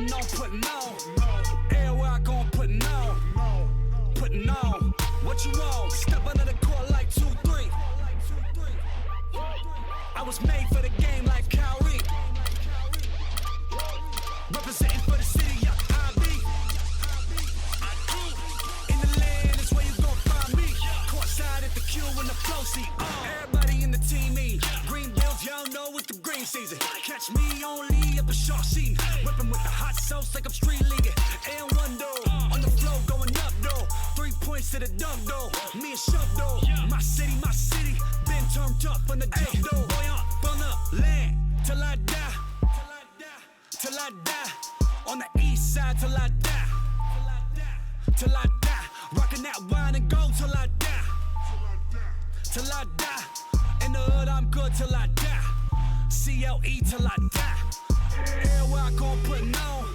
putting on. Everywhere I go, putting on. Putting on. What you want? Step under the court like 2-3. I was made for the game like Kyrie. Representing for the city, yeah, I be. In the land is where you gon' find me. Courtside at the Q in the flow seat. Everybody in the team me. Green bills, y'all know it's the green season. Catch me only up a short seat. Whipping with the hot sauce like I'm street leaguing. And one though, on the flow going up though. 3 points to the dunk though. Me and Shove though. My city, been turned up on the jump though. Boy, on the land till I die. Till I die, on the east side till I die, till I die, rocking that wine and gold till I die, till I die, in the hood I'm good till I die, CLE till I die, everywhere I go putting on,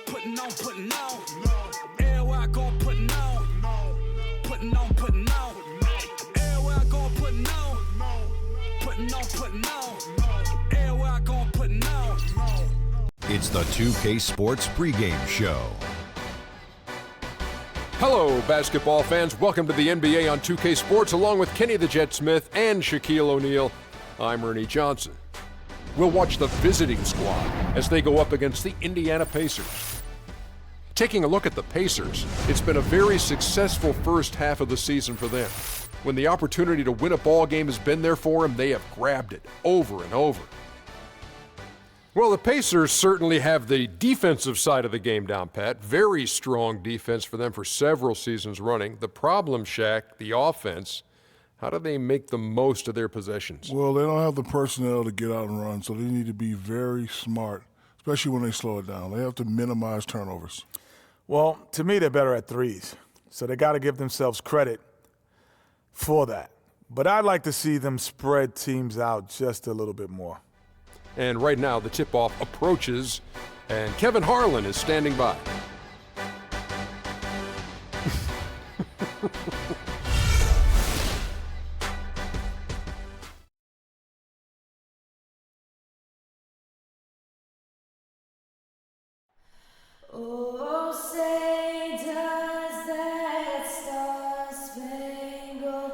putting on, putting on, everywhere I go putting on, putting on, putting on, everywhere I go putting on, putting on, putting on, everywhere I go putting on. It's the 2K Sports pregame show. Hello, basketball fans. Welcome to the NBA on 2K Sports, along with Kenny the Jet Smith and Shaquille O'Neal. I'm Ernie Johnson. We'll watch the visiting squad as they go up against the Indiana Pacers. Taking a look at the Pacers, it's been a very successful first half of the season for them. When the opportunity to win a ball game has been there for them, they have grabbed it over and over. Well, the Pacers certainly have the defensive side of the game down pat. Very strong defense for them for several seasons running. The problem, Shaq, the offense, how do they make the most of their possessions? Well, they don't have the personnel to get out and run, so they need to be very smart, especially when they slow it down. They have to minimize turnovers. Well, to me, they're better at threes, so they got to give themselves credit for that. But I'd like to see them spread teams out just a little bit more. And right now, the tip-off approaches, and Kevin Harlan is standing by. Oh, say does that star-spangled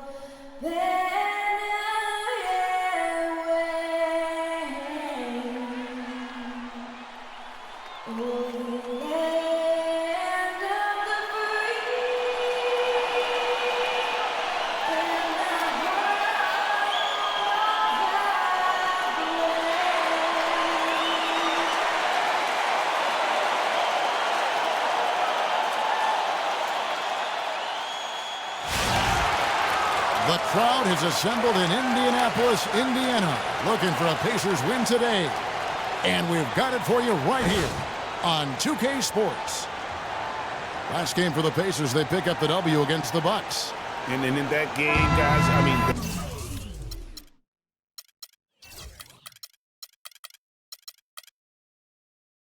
banner yet wave? Oh, the land of the free and the heart of the brave. The crowd has assembled in Indianapolis, Indiana, looking for a Pacers win today. And we've got it for you right here on 2K Sports. Last game for the Pacers, they pick up the W against the Bucks. And in that game, guys, I mean...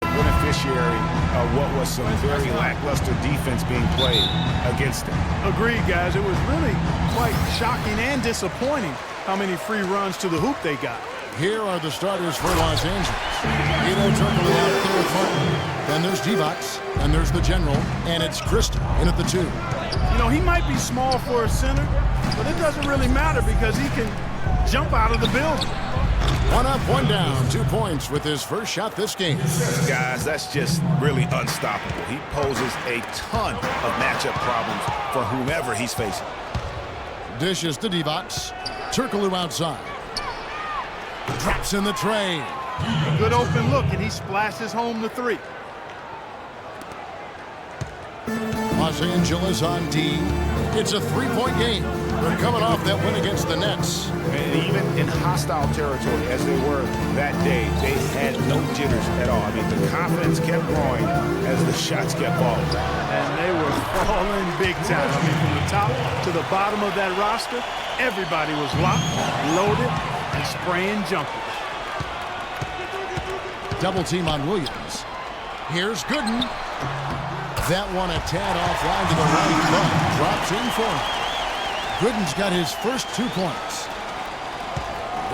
beneficiary of what was some very lackluster defense being played against them. Agreed, guys. It was really quite shocking and disappointing how many free runs to the hoop they got. Here are the starters for Los Angeles. Turkoglu out there with Martin. Then there's Divac, and there's the general, and it's Christie in at the 2. You know, he might be small for a center, but it doesn't really matter because he can jump out of the building. 1 up, 1 down, 2 points with his first shot this game. Guys, that's just really unstoppable. He poses a ton of matchup problems for whomever he's facing. Dishes to Divac. Turkoglu outside. Drops in the tray. A good open look, and he splashes home the 3. Los Angeles on D. It's a 3-point game. They're coming off that win against the Nets. And even in hostile territory, as they were that day, they had no jitters at all. I mean, the confidence kept growing as the shots kept falling. And they were falling big time. I mean, from the top to the bottom of that roster, everybody was locked, loaded, and spraying jumpers. Double team on Williams. Here's Gooden. That one a tad offline to the right, but drops in for him. Gooden's got his first 2 points.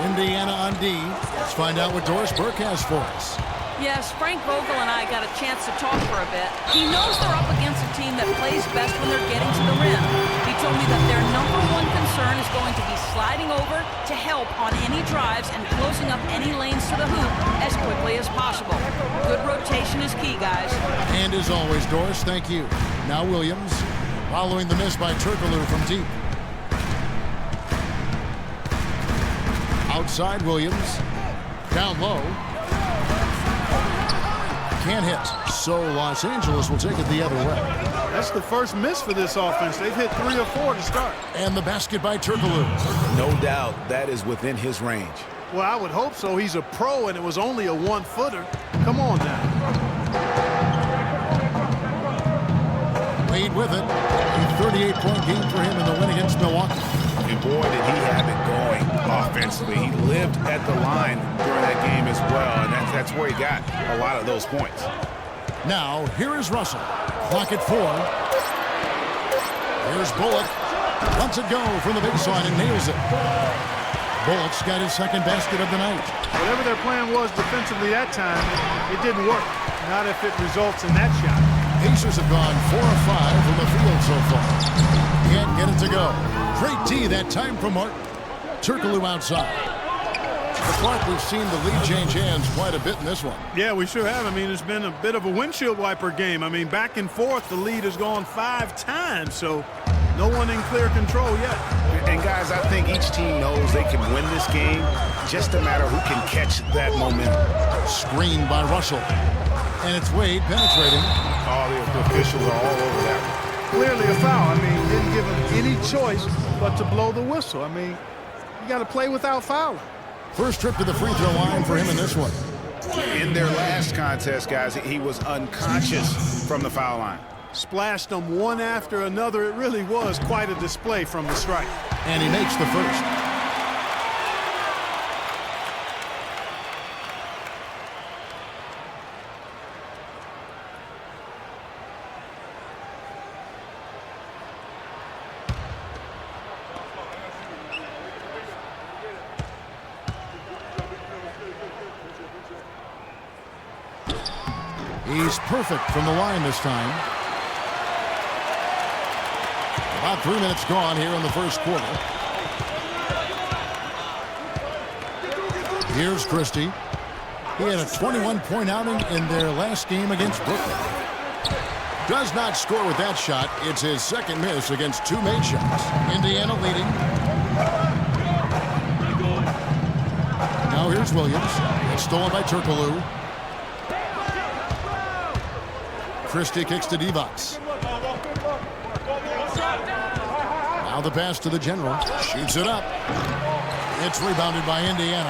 Indiana on D. Let's find out what Doris Burke has for us. Yes, Frank Vogel and I got a chance to talk for a bit. He knows they're up against a team that plays best when they're getting to the rim. He told me that their #1 concern is going to be sliding over to help on any drives and closing up any lanes to the hoop as quickly as possible. Good rotation is key, guys. And as always, Doris, thank you. Now Williams, following the miss by Turkoglu from deep. Outside Williams, down low. Can't hit, so Los Angeles will take it the other way. That's the first miss for this offense. They've hit 3 or 4 to start. And the basket by Turkoglu. No doubt that is within his range. Well, I would hope so. He's a pro, and it was only a 1-footer. Come on now. Wade with it. A 38-point game for him in the win against Milwaukee. And boy, did he have it going offensively. He lived at the line during that game as well, and that's where he got a lot of those points. Now, here is Russell. Clock at 4. Here's Bullock. Lets it go from the baseline and nails it. Bullock's got his second basket of the night. Whatever their plan was defensively that time, it didn't work. Not if it results in that shot. Pacers have gone 4 of 5 from the field so far. Can't get it to go. Great D that time from Martin. Turkoglu outside. The Clark, we've seen the lead change hands quite a bit in this one. Yeah, we sure have. I mean, it's been a bit of a windshield wiper game. I mean, back and forth, the lead has gone 5 times, so no one in clear control yet. And guys, I think each team knows they can win this game, just a matter who can catch that momentum. Screen by Russell. And it's Wade penetrating. All the officials are all over that one. Clearly a foul. I mean, didn't give him any choice but to blow the whistle. I mean, you got to play without fouling. First trip to the free throw line for him in this one. In their last contest, guys, he was unconscious from the foul line. Splashed them one after another. It really was quite a display from the strike. And he makes the first. He's perfect from the line this time. About 3 minutes gone here in the first quarter. Here's Christie. He had a 21-point outing in their last game against Brooklyn. Does not score with that shot. It's his second miss against 2 made shots. Indiana leading. Now here's Williams. It's stolen by Turkoglu. Christie kicks to Divac. Now the pass to the general. Shoots it up. It's rebounded by Indiana.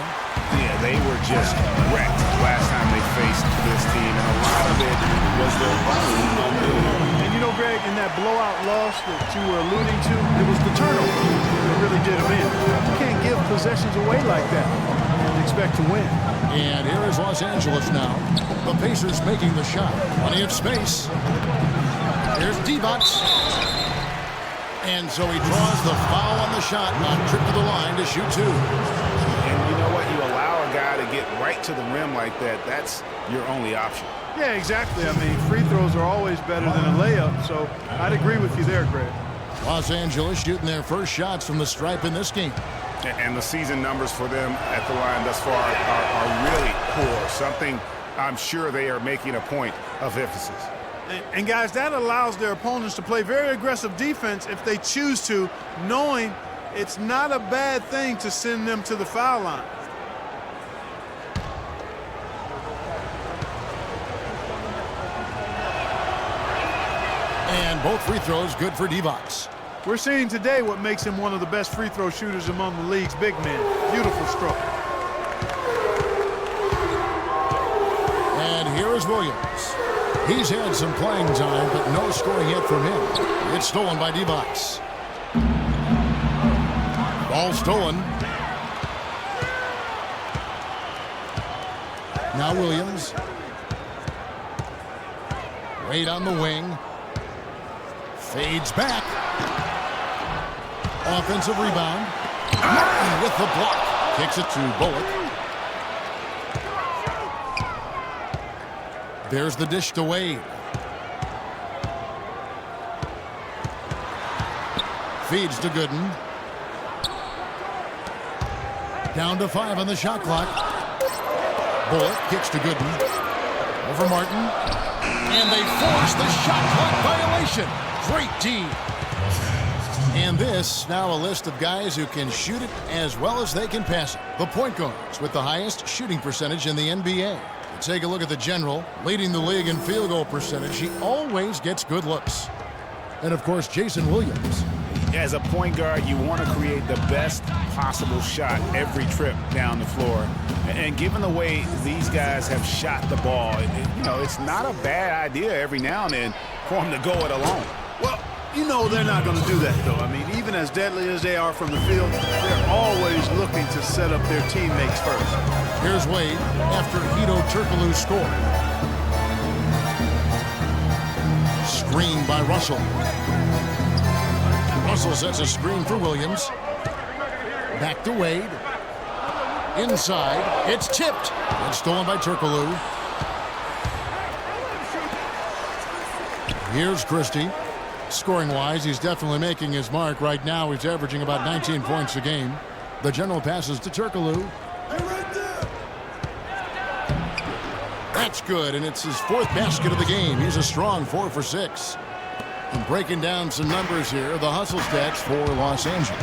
Yeah, they were just wrecked last time they faced this team, and a lot of it was their own undoing. And you know, Greg, in that blowout loss that you were alluding to, it was the turnover that really did them in. You can't give possessions away like that and expect to win. And here is Los Angeles now. The Pacers making the shot. Plenty of space. Here's Divac. And so he draws the foul on the shot on trip to the line to shoot 2. And you know what? You allow a guy to get right to the rim like that, that's your only option. Yeah, exactly. I mean, free throws are always better than a layup, so I'd agree with you there, Greg. Los Angeles shooting their first shots from the stripe in this game. And the season numbers for them at the line thus far are really poor. Something I'm sure they are making a point of emphasis. And guys, that allows their opponents to play very aggressive defense if they choose to, knowing it's not a bad thing to send them to the foul line. And both free throws good for Divac. We're seeing today what makes him one of the best free throw shooters among the league's big men. Beautiful stroke. And here is Williams. He's had some playing time, but no scoring yet from him. It's stolen by Divac. Ball stolen. Now Williams. Wade on the wing. Fades back. Offensive rebound. Martin with the block. Kicks it to Bullock. There's the dish to Wade. Feeds to Gooden. Down to 5 on the shot clock. Bullock kicks to Gooden. Over Martin. And they force the shot clock violation. Great D. And this, now a list of guys who can shoot it as well as they can pass it. The point guards with the highest shooting percentage in the NBA. Take a look at the general, leading the league in field goal percentage. He always gets good looks. And, of course, Jason Williams. As a point guard, you want to create the best possible shot every trip down the floor. And given the way these guys have shot the ball, it's not a bad idea every now and then for them to go it alone. Well, you know they're not going to do that, though. I mean, even as deadly as they are from the field, they're always looking to set up their teammates first. Here's Wade after Hito Turkoglu scored. Screen by Russell. Russell sets a screen for Williams. Back to Wade. Inside. It's tipped. It's stolen by Turkoglu. Here's Christie. Scoring-wise, he's definitely making his mark. Right now, he's averaging about 19 points a game. The general passes to Turkoglu. That's good, and it's his 4th basket of the game. He's a strong 4 for 6. And breaking down some numbers here, the hustle stats for Los Angeles.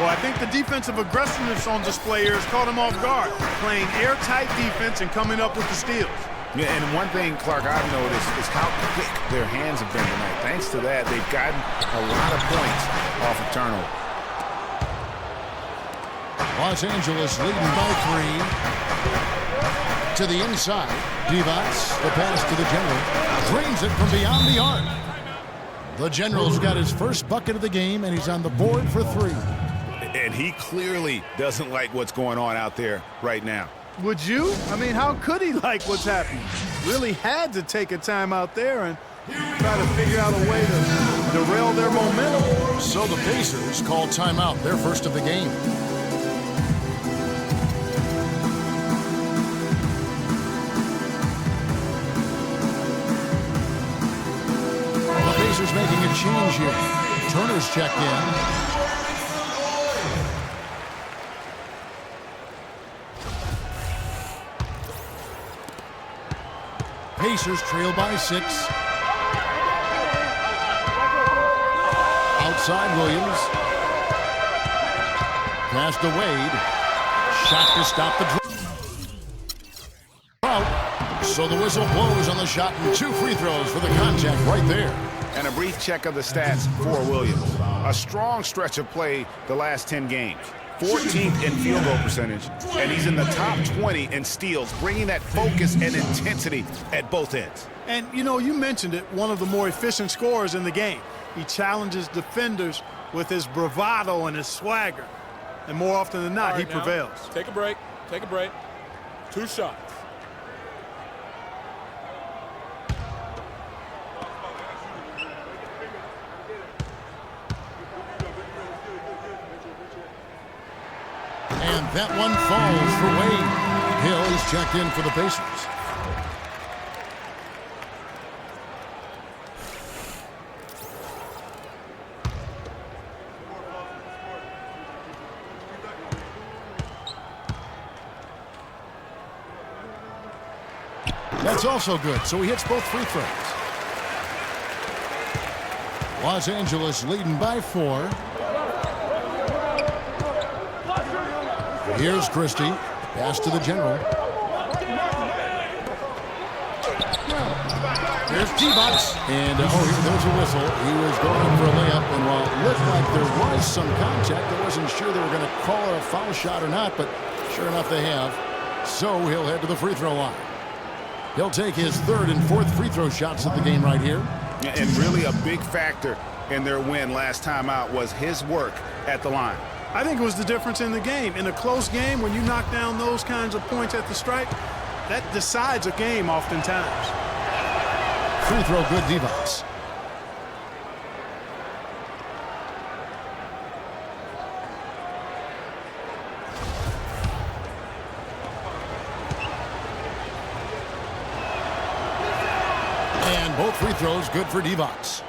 Well, I think the defensive aggressiveness on display here has caught him off guard, playing airtight defense and coming up with the steals. Yeah, and one thing, Clark, I've noticed is how quick their hands have been tonight. Thanks to that, they've gotten a lot of points off of turnover. Los Angeles leading by 3. To the inside. Divac, the pass to the general. Drains it from beyond the arc. The general's got his first bucket of the game, and he's on the board for 3. And he clearly doesn't like what's going on out there right now. Would you? I mean, how could he like what's happening? Really had to take a time out there and try to figure out a way to derail their momentum. So the Pacers call timeout, their first of the game. The Pacers making a change here. Turner's checked in. Pacers trail by 6. Outside Williams. Pass to Wade. Shot to stop the drought. So the whistle blows on the shot and 2 free throws for the contact right there. And a brief check of the stats for Williams. A strong stretch of play the last 10 games. 14th in field goal percentage, and he's in the top 20 in steals, bringing that focus and intensity at both ends. And, you mentioned it, one of the more efficient scorers in the game. He challenges defenders with his bravado and his swagger. And more often than not, he prevails. Take a break. Take a break. 2 shots. And that one falls for Wade. Hill is checked in for the Pacers. That's also good, so he hits both free throws. Los Angeles leading by 4. Here's Christie. Pass to the general. Here's Divac. And, there's a whistle. He was going for a layup, and while it looked like there was some contact, I wasn't sure they were going to call it a foul shot or not, but sure enough they have. So he'll head to the free throw line. He'll take his 3rd and 4th free throw shots of the game right here. And really a big factor in their win last time out was his work at the line. I think it was the difference in the game. In a close game, when you knock down those kinds of points at the stripe, that decides a game oftentimes. Free throw good, Divac. both free throws good for Divac.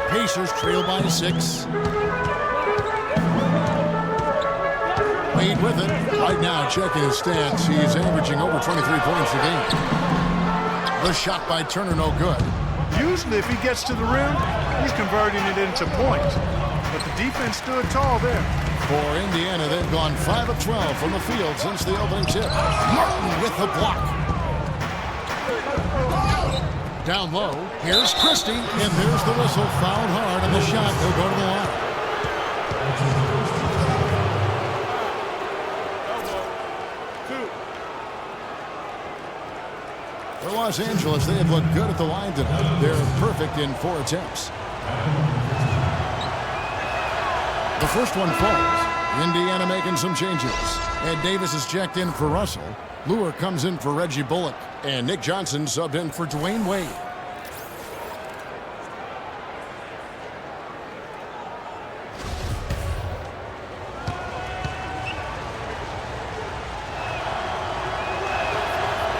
Pacers trail by 6. Wade with it. Right now, checking his stats, he's averaging over 23 points a game. The shot by Turner, no good. Usually, if he gets to the rim, he's converting it into points. But the defense stood tall there. For Indiana, they've gone 5 of 12 from the field since the opening tip. Martin with the block. Down low, here's Christie, and there's the whistle. Fouled hard, and the shot will go to the line. For Los Angeles, they have looked good at the line tonight. They're perfect in 4 attempts. The first one falls. Indiana making some changes. Ed Davis is checked in for Russell. Luer comes in for Reggie Bullock. And Nick Johnson subbed in for Dwayne Wade.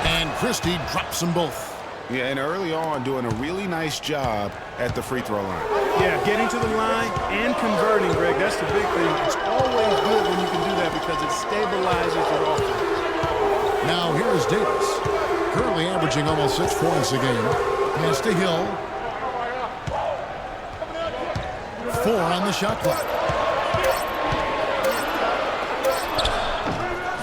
And Christie drops them both. Yeah, and early on doing a really nice job at the free throw line. Yeah, getting to the line and converting, Greg, that's the big thing. It's always good when you can do that because it stabilizes your offense. Now here is Davis. Currently averaging almost 6 points a game. Pass to Hill. 4 on the shot clock.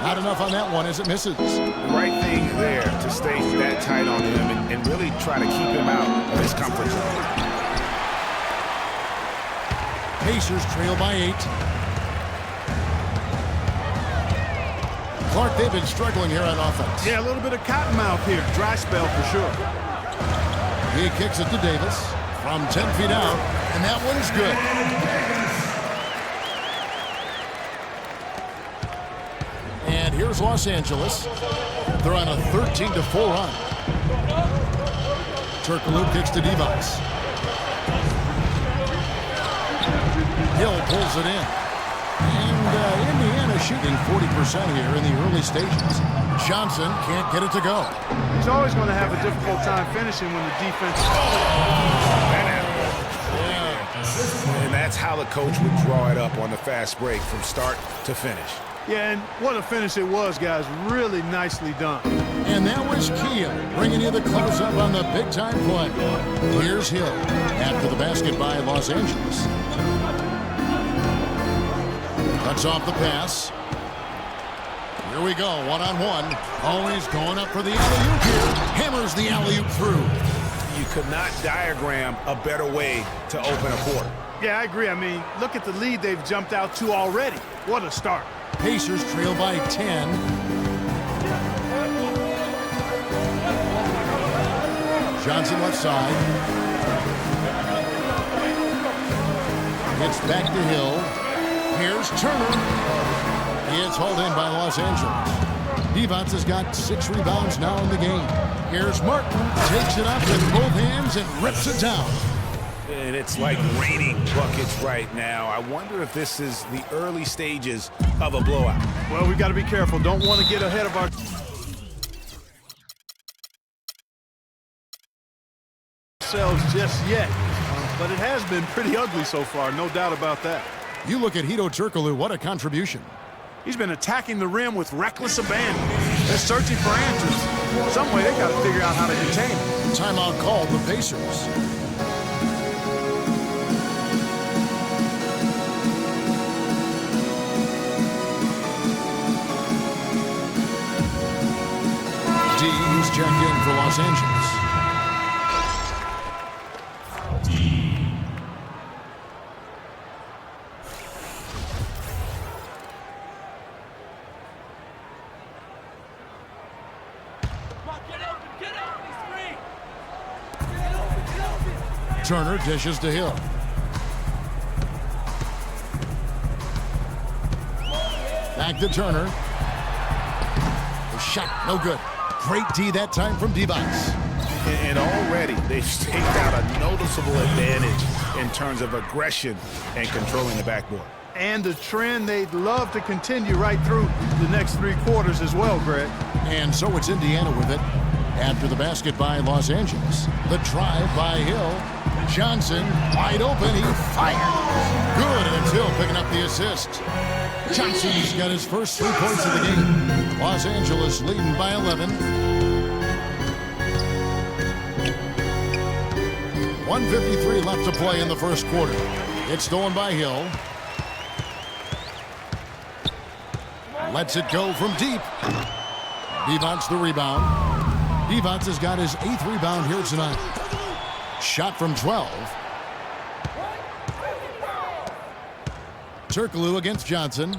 Not enough on that one as it misses. Right thing there to stay that tight on him and really try to keep him out of his comfort zone. Pacers trail by 8. Clark, they've been struggling here on offense. Yeah, a little bit of cottonmouth here. Dry spell for sure. He kicks it to Davis from 10 feet out, and that one's good. And here's Los Angeles. They're on a 13-4 run. Turkoglu kicks to Divac. Hill pulls it in. And Indiana shooting 40% here in the early stages. Johnson can't get it to go. He's always going to have a difficult time finishing when the defense is... And that's how the coach would draw it up on the fast break from start to finish. Yeah, and what a finish it was, guys. Really nicely done. And that was Keel bringing you the close-up on the big-time play. Here's Hill after the basket by Los Angeles. Cuts off the pass. Here we go, one-on-one. Always going up for the alley-oop here. Hammers the alley-oop through. You could not diagram a better way to open a quarter. Yeah, I agree. I mean, look at the lead they've jumped out to already. What a start. Pacers trail by 10. Johnson left side. Gets back to Hill. Here's Turner. It's hauled in by Los Angeles. Divac has got 6 rebounds now in the game. Here's Martin. Takes it up with both hands and rips it down. And it's like raining buckets right now. I wonder if this is the early stages of a blowout. Well, we've got to be careful. Don't want to get ahead of ourselves just yet. But it has been pretty ugly so far, no doubt about that. You look at Hedo Turkoglu, what a contribution. He's been attacking the rim with reckless abandon. They're searching for answers. Some way they got to figure out how to contain him. Timeout called the Pacers. D, who's checked in for Los Angeles. Turner dishes to Hill. Back to Turner. The shot, no good. Great D that time from Divac. And already they've staked out a noticeable advantage in terms of aggression and controlling the backboard. And the trend they'd love to continue right through the next 3 quarters as well, Greg. And so it's Indiana with it. After the basket by Los Angeles, the drive by Hill. Johnson, wide open, he fires. Good, and it's Hill picking up the assist. Johnson's got his first 3 points of the game. Los Angeles leading by 11. 1:53 left to play in the first quarter. It's stolen by Hill. Lets it go from deep. Divac the rebound. Divac has got his 8th rebound here tonight. Shot from 12. Turkoglu against Johnson.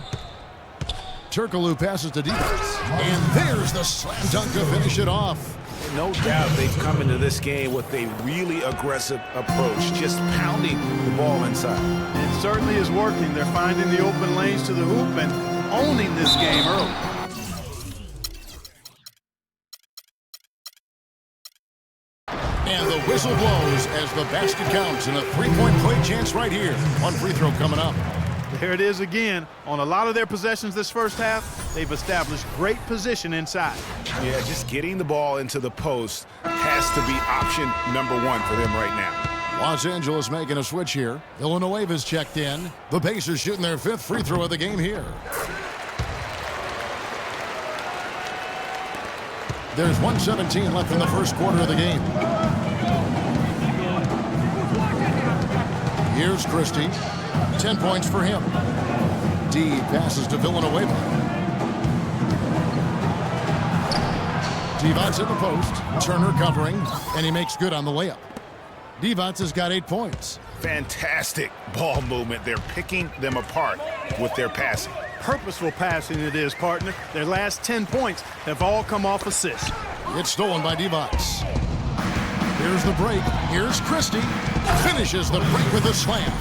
Turkoglu passes to Divac. And there's the slam dunk to finish it off. No doubt they've come into this game with a really aggressive approach, just pounding the ball inside. It certainly is working. They're finding the open lanes to the hoop and owning this game early. And the whistle blows as the basket counts, and a 3-point play chance right here. One free throw coming up. There it is again. On a lot of their possessions this first half, they've established great position inside. Yeah, just getting the ball into the post has to be option number 1 for them right now. Los Angeles making a switch here. Villanueva's checked in. The Pacers shooting their 5th free throw of the game here. There's 1:17 left in the first quarter of the game. Here's Christie. 10 points for him. D passes to Villanueva. Divac in the post. Turner covering, and he makes good on the layup. Divac has got 8 points. Fantastic ball movement. They're picking them apart with their passing. Purposeful passing it is, partner. Their last 10 points have all come off assists. It's stolen by Divac. Here's the break. Here's Christie. Finishes the break with a slam.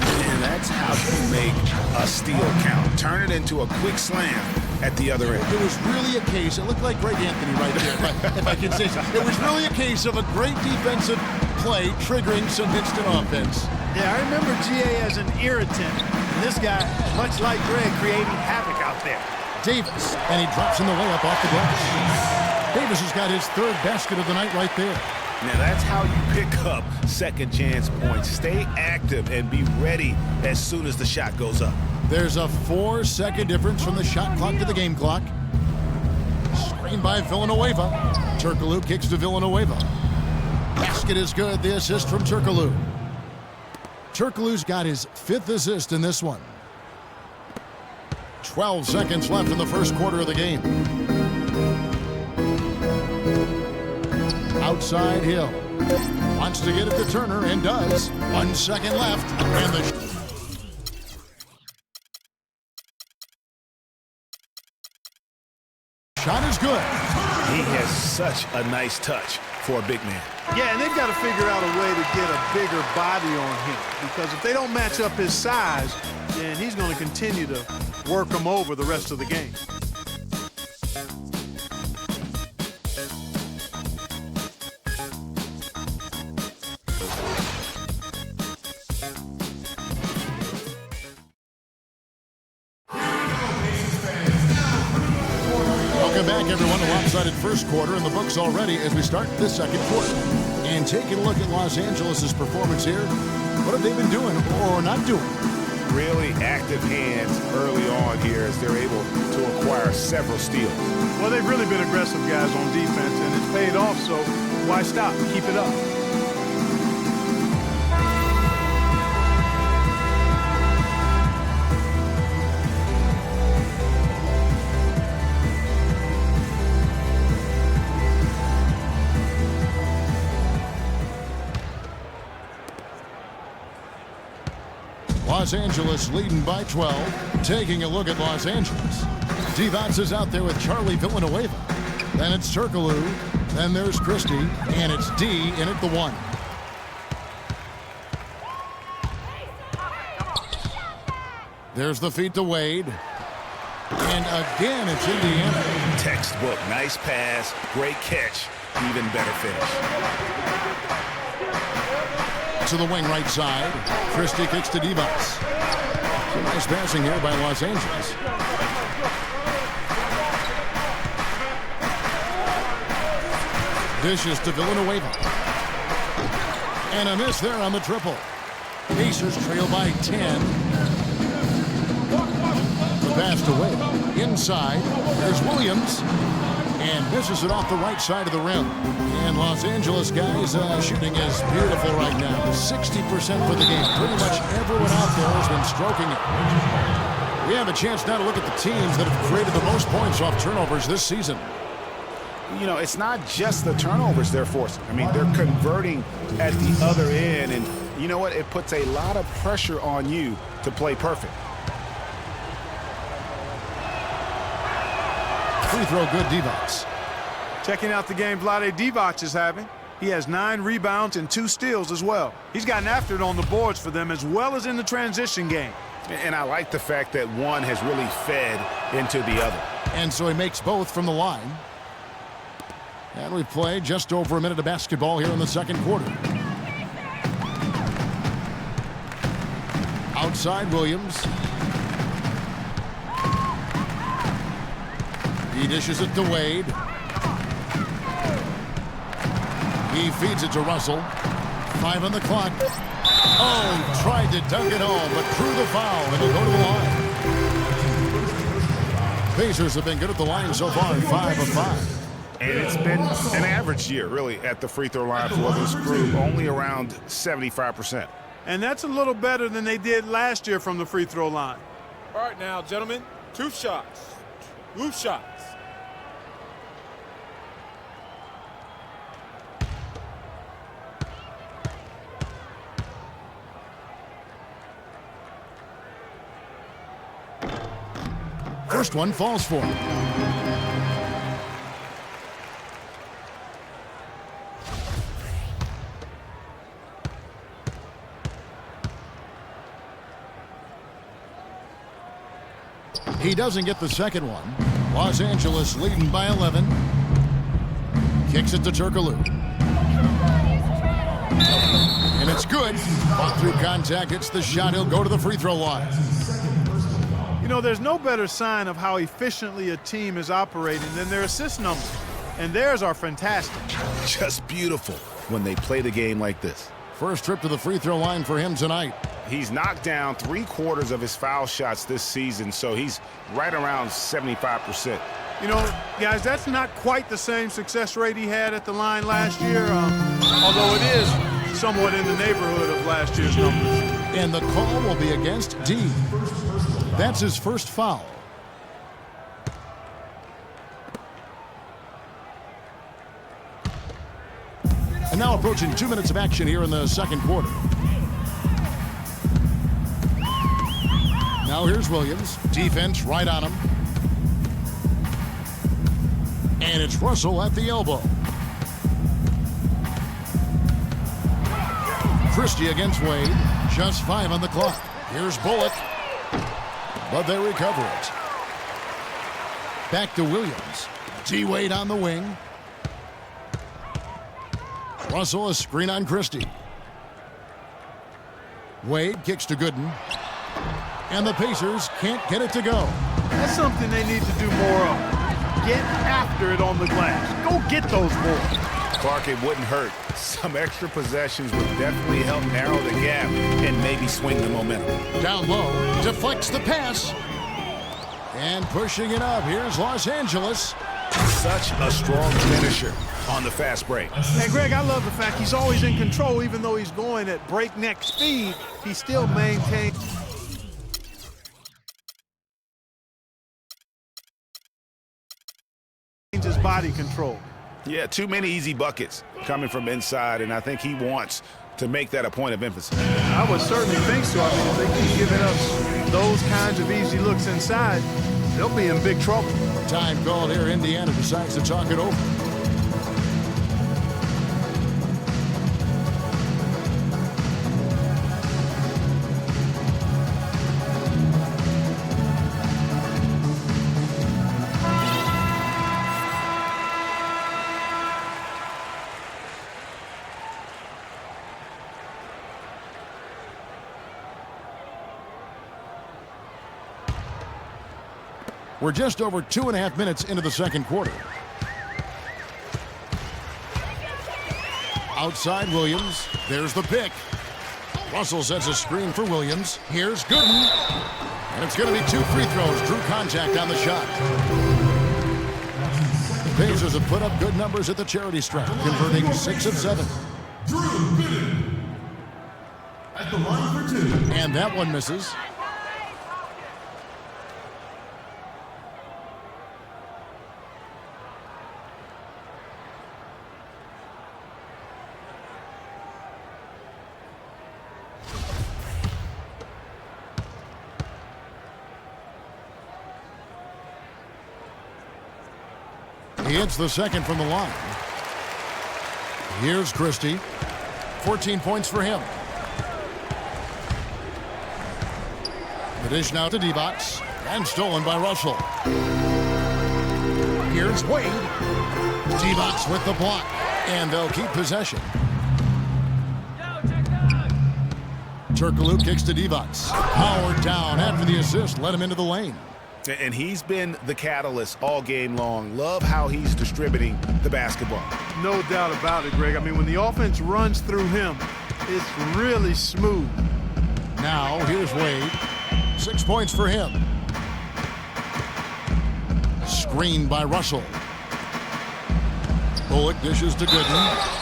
And that's how you make a steal count. Turn it into a quick slam at the other end. It was really a case, it looked like Greg Anthony right there, if I can say so. It was really a case of a great defensive play triggering some instant offense. Yeah, I remember GA as an irritant. And this guy, much like Greg, creating havoc out there. Davis, and he drops in the layup off the glass. Davis has got his 3rd basket of the night right there. Now that's how you pick up second chance points. Stay active and be ready as soon as the shot goes up. There's a 4-second difference from the shot clock to the game clock. Screen by Villanueva. Turkoglu kicks to Villanueva. Basket is good. The assist from Turkoglu. Turkoglu's got his 5th assist in this one. 12 seconds left in the first quarter of the game. Outside Hill. Wants to get it to Turner and does. 1 second left. And the shot is good. He has such a nice touch for a big man. Yeah, and they've got to figure out a way to get a bigger body on him, because if they don't match up his size, then he's going to continue to work them over the rest of the game. Welcome back, everyone, to lopsided first quarter in the books already as we start the second quarter. And taking a look at Los Angeles' performance here, what have they been doing or not doing? Really active hands early on here as they're able to acquire several steals. Well, they've really been aggressive guys on defense, and it's paid off, so why stop? Keep it up. Los Angeles leading by 12. Taking a look at Los Angeles. Divac is out there with Charlie Villanueva. Then it's Turkoglu. Then there's Christie. And it's D in at the 1. There's the feed to Wade. And again, it's Indiana. Textbook. Nice pass. Great catch. Even better finish. To the wing right side. Christie kicks to Divac. Some nice passing here by Los Angeles. Dishes to Villanueva. And a miss there on the triple. Pacers trail by 10. The pass to Wade. Inside, there's Williams. And misses it off the right side of the rim. And Los Angeles guys, shooting is beautiful right now. 60% for the game. Pretty much everyone out there has been stroking it. We have a chance now to look at the teams that have created the most points off turnovers this season. You know, it's not just the turnovers they're forcing. I mean, they're converting at the other end. And you know what? It puts a lot of pressure on you to play perfect. Free throw good, Divac. Checking out the game Vlade Divac is having. He has 9 rebounds and 2 steals as well. He's gotten after it on the boards for them as well as in the transition game. And I like the fact that one has really fed into the other. And so he makes both from the line. And we've played just over a minute of basketball here in the second quarter. Outside Williams. He dishes it to Wade. He feeds it to Russell. 5 on the clock. Oh, tried to dunk it home, but drew the foul, and he'll go to the line. Pacers have been good at the line so far, 5 of 5. And it's been an average year, really, at the free throw line for this group, only around 75%. And that's a little better than they did last year from the free throw line. All right, now, gentlemen, 2 shots. 2 shots. First one falls for him. He doesn't get the second one. Los Angeles leading by 11. Kicks it to Turkoglu. And it's good. Fought through contact, hits the shot. He'll go to the free throw line. You know, there's no better sign of how efficiently a team is operating than their assist numbers. And theirs are fantastic. Just beautiful when they play the game like this. First trip to the free throw line for him tonight. He's knocked down 3/4 of his foul shots this season, so he's right around 75%. You know, guys, that's not quite the same success rate he had at the line last year, although it is somewhat in the neighborhood of last year's numbers. And the call will be against D. That's his first foul. And now approaching 2 minutes of action here in the second quarter. Now here's Williams. Defense right on him. And it's Russell at the elbow. Christie against Wade. Just 5 on the clock. Here's Bullock. But they recover it. Back to Williams. T-Wade on the wing. Russell, a screen on Christie. Wade kicks to Gooden. And the Pacers can't get it to go. That's something they need to do more of. Get after it on the glass. Go get those balls. Clark, it wouldn't hurt. Some extra possessions would definitely help narrow the gap and maybe swing the momentum. Down low, deflects the pass. And pushing it up, here's Los Angeles. Such a strong finisher on the fast break. Hey, Greg, I love the fact he's always in control. Even though he's going at breakneck speed, he still maintains his body control. Yeah, too many easy buckets coming from inside, and I think he wants to make that a point of emphasis. I would certainly think so. I mean, if they keep giving us those kinds of easy looks inside, they'll be in big trouble. Time called here. Indiana decides to talk it over. We're just over 2.5 minutes into the second quarter. Outside Williams. There's the pick. Russell sets a screen for Williams. Here's Gooden. And it's going to be 2 free throws. Drew contact on the shot. The Pacers have put up good numbers at the charity stripe, converting 6 of 7. Drew Gooden at the line for 2. And that one misses. He hits the second from the line. Here's Christie. 14 points for him. The dish now to D-Box. And stolen by Russell. Here's Wade. D-Box with the block. And they'll keep possession. Turkoglu kicks to D-Box. Howard down after the assist. Let him into the lane. And he's been the catalyst all game long. Love how he's distributing the basketball. No doubt about it, Greg. I mean, when the offense runs through him, it's really smooth. Now, here's Wade. 6 points for him. Screened by Russell. Bullock dishes to Gooden.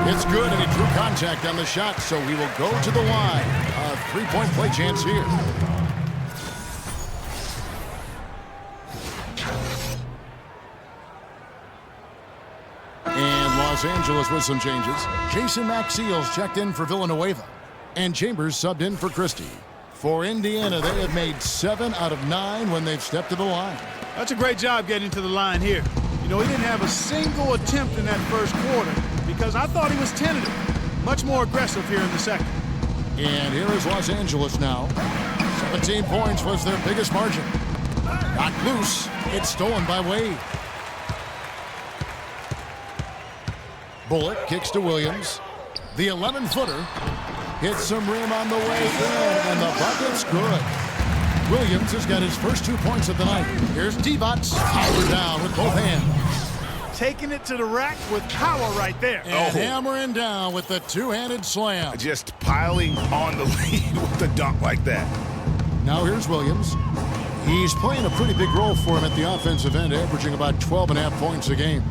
It's good, and he drew contact on the shot, so he will go to the line. A 3-point play chance here. And Los Angeles with some changes. Jason Maxiel's checked in for Villanueva, and Chambers subbed in for Christie. For Indiana, they have made 7 out of 9 when they've stepped to the line. That's a great job getting to the line here. You know, he didn't have a single attempt in that first quarter because I thought he was tentative. Much more aggressive here in the second. And here is Los Angeles now. 17 points was their biggest margin. Knocked loose. It's stolen by Wade. Bullock kicks to Williams. The 11-footer hits some rim on the way in, and the bucket's good. Williams has got his first 2 points of the night. Here's D-Bots. Power down with both hands. Taking it to the rack with power right there. And hammering down with the two-handed slam. Just piling on the lead with a dunk like that. Now here's Williams. He's playing a pretty big role for him at the offensive end, averaging about 12.5 points a game.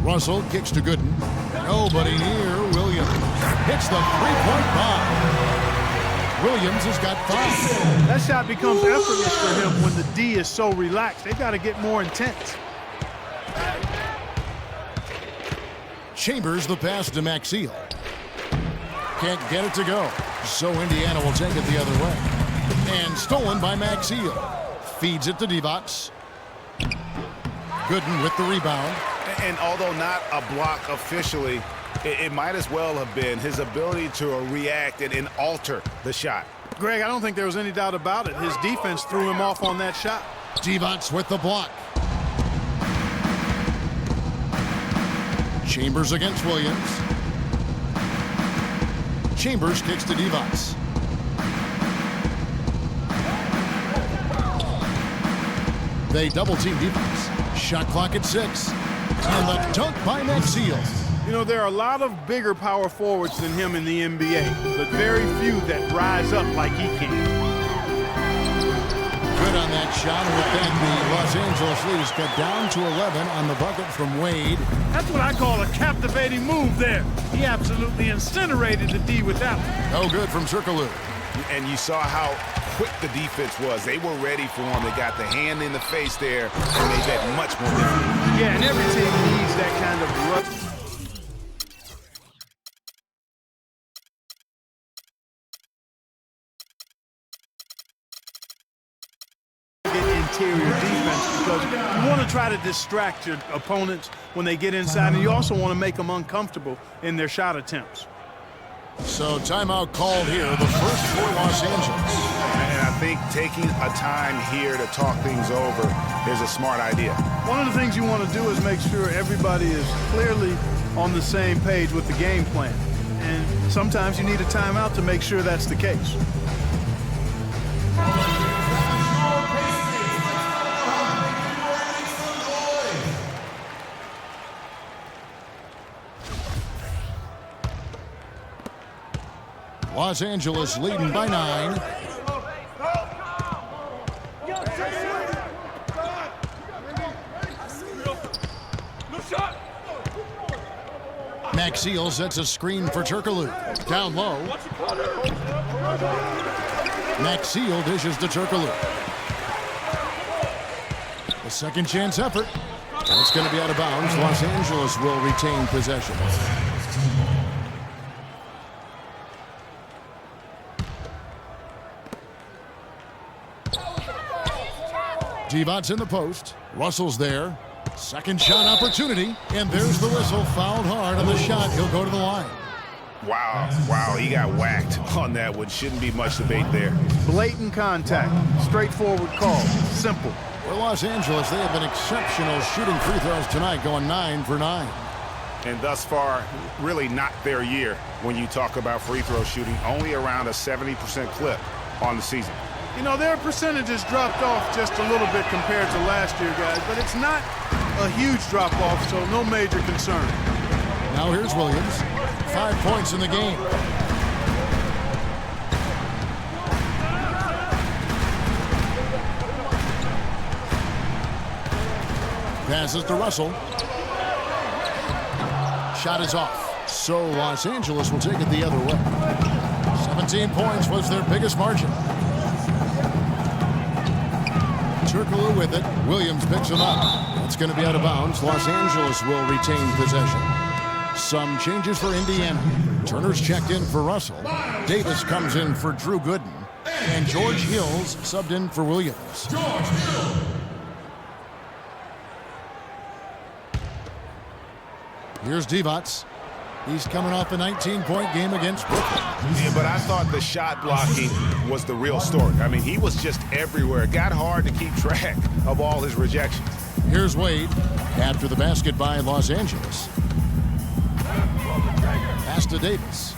Russell kicks to Gooden. Nobody near Williams. Hits the three-point bomb. Williams has got 5. That shot becomes effortless for him when the D is so relaxed. They've got to get more intense. Chambers the pass to Maxiel. Can't get it to go, so Indiana will take it the other way. And stolen by Maxiel. Feeds it to Divac. Gooden with the rebound. And although not a block officially, it might as well have been his ability to react and alter the shot. Greg, I don't think there was any doubt about it. His defense threw him off on that shot. Divac with the block. Chambers against Williams. Chambers kicks to Divac. They double team Divac. Shot clock at 6. And the dunk by Maxiel. You know, there are a lot of bigger power forwards than him in the NBA, but very few that rise up like he can. Good on that shot. And with that, the Los Angeles leads cut down to 11 on the bucket from Wade. That's what I call a captivating move there. He absolutely incinerated the D with that one. No good from Turkoglu. And you saw how quick the defense was. They were ready for him. They got the hand in the face there and made that much more difficult. Yeah, and every team needs that kind of rush. Interior defense, because you want to try to distract your opponents when they get inside, and you also want to make them uncomfortable in their shot attempts. So timeout called here, the first for Los Angeles. And I think taking a time here to talk things over is a smart idea. One of the things you want to do is make sure everybody is clearly on the same page with the game plan. and sometimes you need a timeout to make sure that's the case. Los Angeles leading by 9. Maxiel sets a screen for Turkoglu. Down low. Maxiel dishes to Turkoglu. A second chance effort. That's going to be out of bounds. Los Angeles will retain possession. Divac in the post. Russell's there. Second shot opportunity. And there's the whistle. Fouled hard on the shot. He'll go to the line. Wow, he got whacked on that one. Shouldn't be much debate there. Blatant contact. Straightforward call. Simple. For Los Angeles, they have been exceptional shooting free throws tonight, going 9 for 9. And thus far, really not their year when you talk about free throw shooting. Only around a 70% clip on the season. You know, their percentages dropped off just a little bit compared to last year, guys, but it's not a huge drop-off, so no major concern. Now here's Williams. 5 points in the game. Passes to Russell. Shot is off. So Los Angeles will take it the other way. 17 points was their biggest margin. Turkoglu with it. Williams picks him up. That's going to be out of bounds. Los Angeles will retain possession. Some changes for Indiana. Turner's checked in for Russell. Davis comes in for Drew Gooden. And George Hills subbed in for Williams. Here's Divac. He's coming off a 19-point game against Brooklyn. Yeah, but I thought the shot blocking was the real story. I mean, he was just everywhere. It got hard to keep track of all his rejections. Here's Wade after the basket by Los Angeles. Pass to Davis.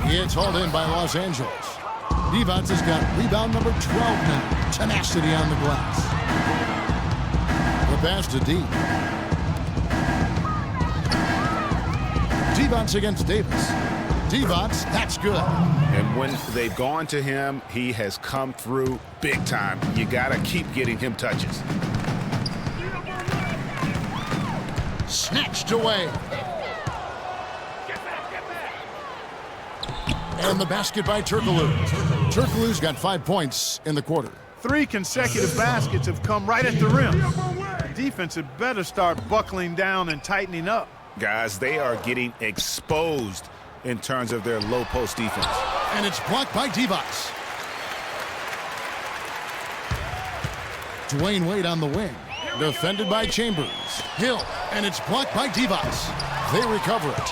It's hauled in by Los Angeles. Divac has got rebound number 12 now. Tenacity on the glass. The pass to D. Divac against Davis. Divac, that's good. And when they've gone to him, he has come through big time. You got to keep getting him touches. Snatched away. And the basket by Turkoglu. Turkoglu's got 5 points in the quarter. 3 consecutive baskets have come right at the rim. The defense had better start buckling down and tightening up. Guys, they are getting exposed in terms of their low post defense. And it's blocked by Divac. Dwayne Wade on the wing. Defended by Chambers. Hill. And it's blocked by Divac. They recover it.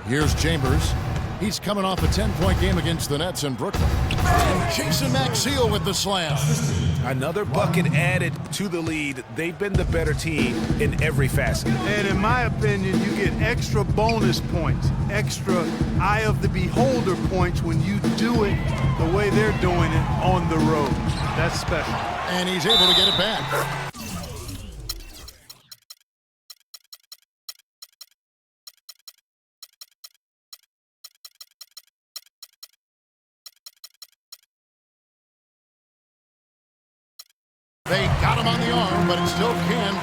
Here's Chambers. He's coming off a 10-point game against the Nets in Brooklyn. And Jason Maxiel with the slam. Another bucket added to the lead. They've been the better team in every facet. And in my opinion, you get extra bonus points, extra eye of the beholder points when you do it the way they're doing it on the road. That's special. And he's able to get it back. They got him on the arm, but it still can.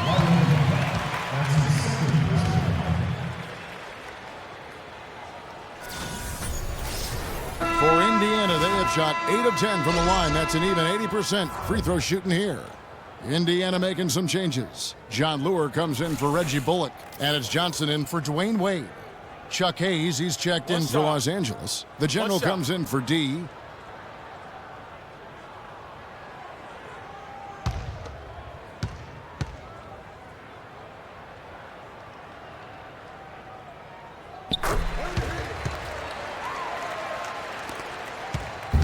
For Indiana, they have shot 8 of 10 from the line. That's an even 80% free throw shooting here. Indiana making some changes. John Lure comes in for Reggie Bullock, and it's Johnson in for Dwayne Wade. Chuck Hayes, he's checked in for Los Angeles. The general comes in for D.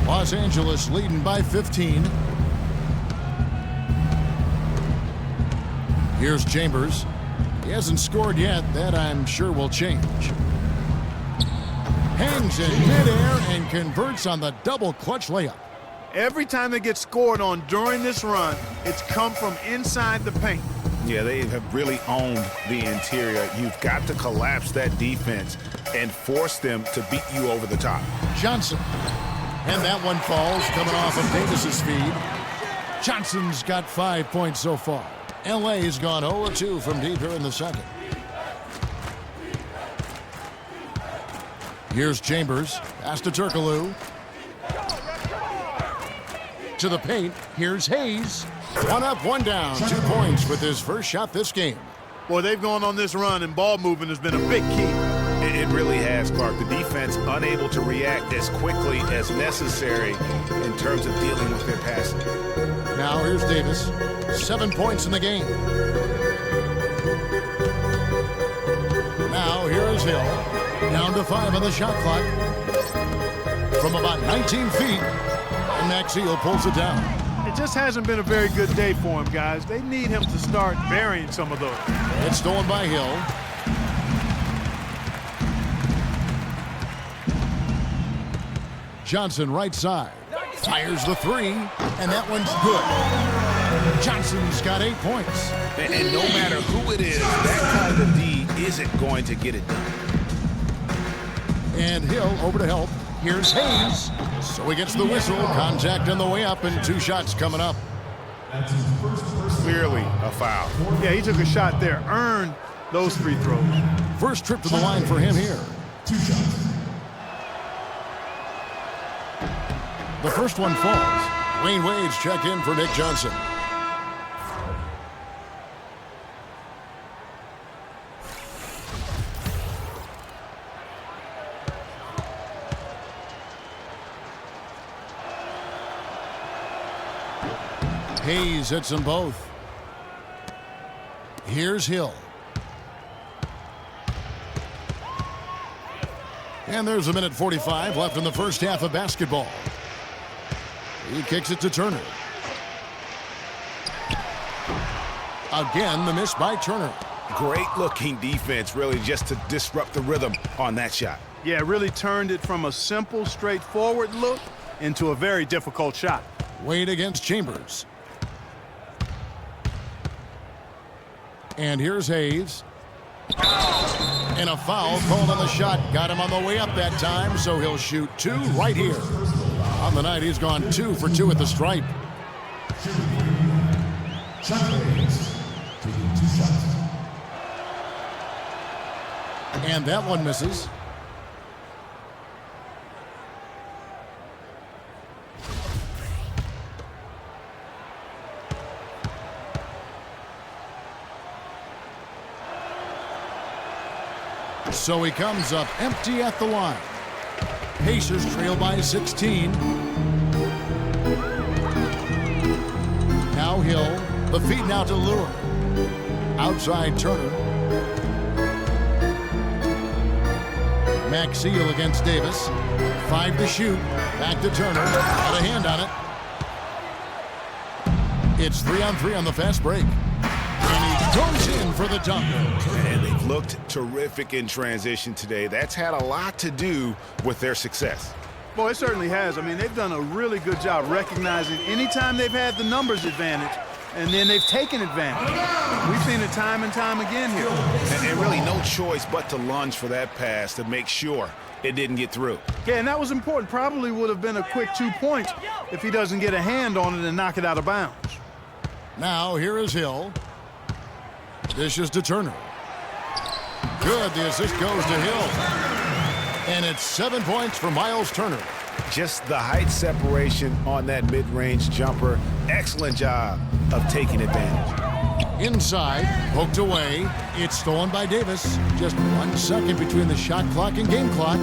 Los Angeles leading by 15. Here's Chambers. He hasn't scored yet. That, I'm sure, will change. Hangs in midair and converts on the double clutch layup. Every time they get scored on during this run, it's come from inside the paint. Yeah, they have really owned the interior. You've got to collapse that defense and force them to beat you over the top. Johnson. And that one falls, coming off of Davis's feed. Johnson's got 5 points so far. LA's gone 0-2 from deep here in the second. Here's Chambers. Pass to Turkoglu. To the paint. Here's Hayes. 1 up, 1 down. 2 points with his first shot this game. Boy, they've gone on this run, and ball movement has been a big key. It really has, Clark. The defense unable to react as quickly as necessary in terms of dealing with their passing. Now here's Davis. 7 points in the game. Now here is Hill. Down to 5 on the shot clock. From about 19 feet. And Maxiel pulls it down. It just hasn't been a very good day for him, guys. They need him to start burying some of those. It's stolen by Hill. Johnson right side. Fires the 3, and that one's good. Johnson's got 8 points. And no matter who it is, that kind of D isn't going to get it done. And Hill over to help. Here's Hayes. So he gets the whistle. Contact on the way up, and 2 shots coming up. Clearly a foul. Yeah, he took a shot there. Earned those free throws. First trip to the line for him here. 2 shots. The first one falls. Wayne Wade's checked in for Nick Johnson. Hayes hits them both. Here's Hill. And there's a minute 45 left in the first half of basketball. He kicks it to Turner. Again, the miss by Turner. Great looking defense, really, just to disrupt the rhythm on that shot. Yeah, really turned it from a simple, straightforward look into a very difficult shot. Wade against Chambers. And here's Hayes. And a foul called on the shot. Got him on the way up that time, so he'll shoot 2 right here. On the night, he's gone 2 for 2 at the stripe. And that one misses. So he comes up empty at the line. Pacers trail by 16. Now Hill. The feed now to Lure. Outside Turner. Maxiel against Davis. 5 to shoot. Back to Turner. Got a hand on it. It's 3-on-3 on the fast break. And he goes in for the dunk. And they've looked terrific in transition today. That's had a lot to do with their success. Boy, it certainly has. I mean, they've done a really good job recognizing anytime they've had the numbers advantage, and then they've taken advantage. We've seen it time and time again here. And really no choice but to lunge for that pass to make sure it didn't get through. Yeah, and that was important. Probably would have been a quick 2 points if he doesn't get a hand on it and knock it out of bounds. Now here is Hill. Dishes to Turner. Good, the assist goes to Hill. And it's 7 points for Miles Turner. Just the height separation on that mid-range jumper. Excellent job of taking advantage. Inside, poked away. It's stolen by Davis. Just 1 second between the shot clock and game clock.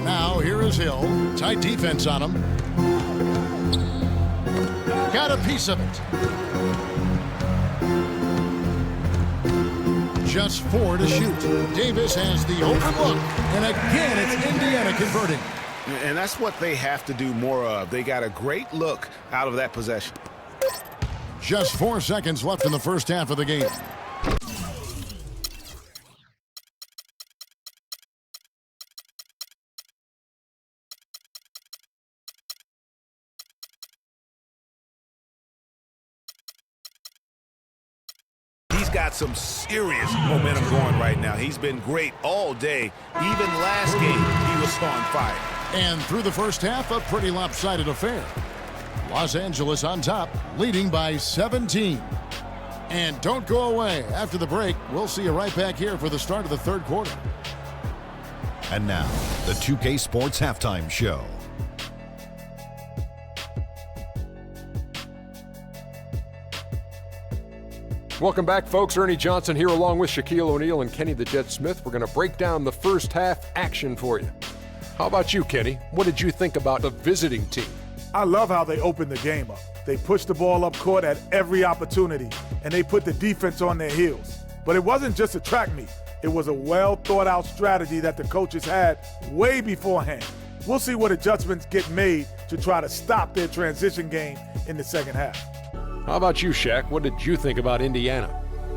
Now here is Hill. Tight defense on him. Got a piece of it. Just 4 to shoot. Davis has the open look. And again, it's Indiana converting. And that's what they have to do more of. They got a great look out of that possession. Just 4 seconds left in the first half of the game. He's got some serious momentum going right now. He's been great all day. Even last game, he was on fire. And through the first half, a pretty lopsided affair. Los Angeles on top, leading by 17. And don't go away. After the break, we'll see you right back here for the start of the third quarter. And now, the 2K Sports Halftime Show. Welcome back, folks. Ernie Johnson here along with Shaquille O'Neal and Kenny the Jet Smith. We're going to break down the first half action for you. How about you, Kenny? What did you think about the visiting team? I love how they opened the game up. They pushed the ball up court at every opportunity, and they put the defense on their heels. But it wasn't just a track meet. It was a well-thought-out strategy that the coaches had way beforehand. We'll see what adjustments get made to try to stop their transition game in the second half. How about you, Shaq? What did you think about Indiana?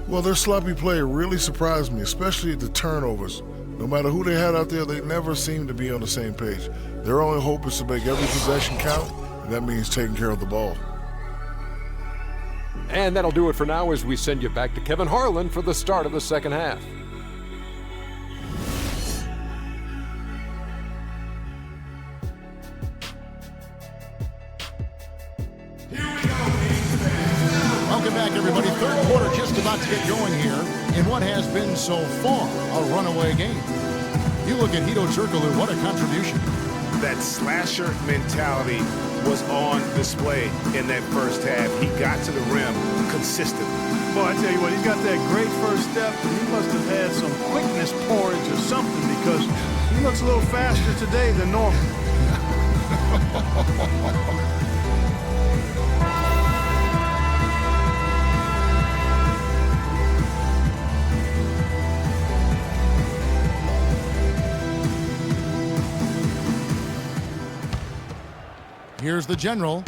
Well, their sloppy play really surprised me, especially the turnovers. No matter who they had out there, they never seemed to be on the same page. Their only hope is to make every possession count, and that means taking care of the ball. And that'll do it for now as we send you back to Kevin Harlan for the start of the second half. Welcome back, everybody. Third quarter just about to get going here in what has been so far a runaway game. You look at Hito Turkoglu, what a contribution. That slasher mentality was on display in that first half. He got to the rim consistently. Boy, I tell you what, he's got that great first step, and he must have had some quickness porridge or something because he looks a little faster today than normal. Here's the general.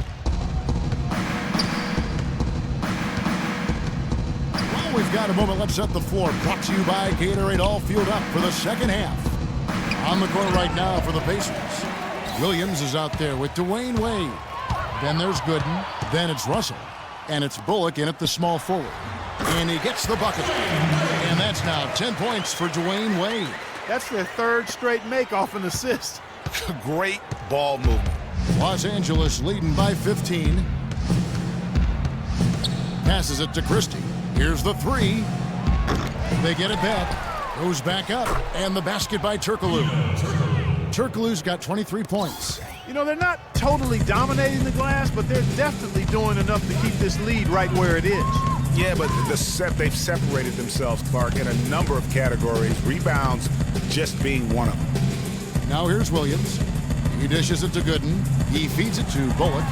Well, we've got a moment. Let's set the floor. Brought to you by Gatorade. All fueled up for the second half. On the court right now for the Pacers. Williams is out there with Dwayne Wade. Then there's Gooden. Then it's Russell. And it's Bullock in at the small forward. And he gets the bucket. And that's now 10 points for Dwayne Wade. That's their third straight make off an assist. Great ball movement. Los Angeles leading by 15. Passes it to Christie. Here's the three. They get it back. Goes back up. And the basket by Turkoglu. Turkoglu's got 23 points. You know, they're not totally dominating the glass, but they're definitely doing enough to keep this lead right where it is. Yeah, but they've separated themselves, Clark, in a number of categories. Rebounds just being one of them. Now here's Williams. He dishes it to Gooden. He feeds it to Bullock.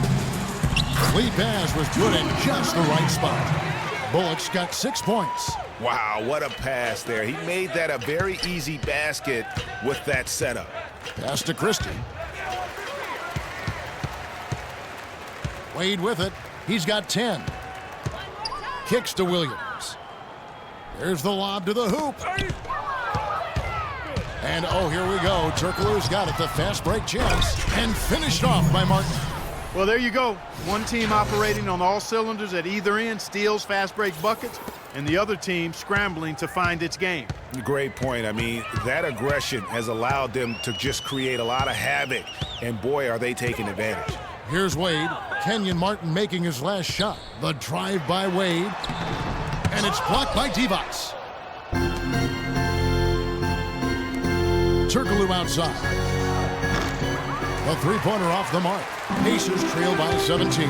Lead pass was good in just the right spot. Bullock's got 6 points. Wow, what a pass there. He made that a very easy basket with that setup. Pass to Christie. Wade with it. He's got 10. Kicks to Williams. There's the lob to the hoop. And, oh, here we go. Turkoglu's got it. The fast break chance. And finished off by Martin. Well, there you go. One team operating on all cylinders at either end, steals, fast break buckets, and the other team scrambling to find its game. Great point. I mean, that aggression has allowed them to just create a lot of havoc. And, boy, are they taking advantage. Here's Wade. Kenyon Martin making his last shot. The drive by Wade. And it's blocked by Divac. Turkoglu outside. A three-pointer off the mark. Pacers trail by 17.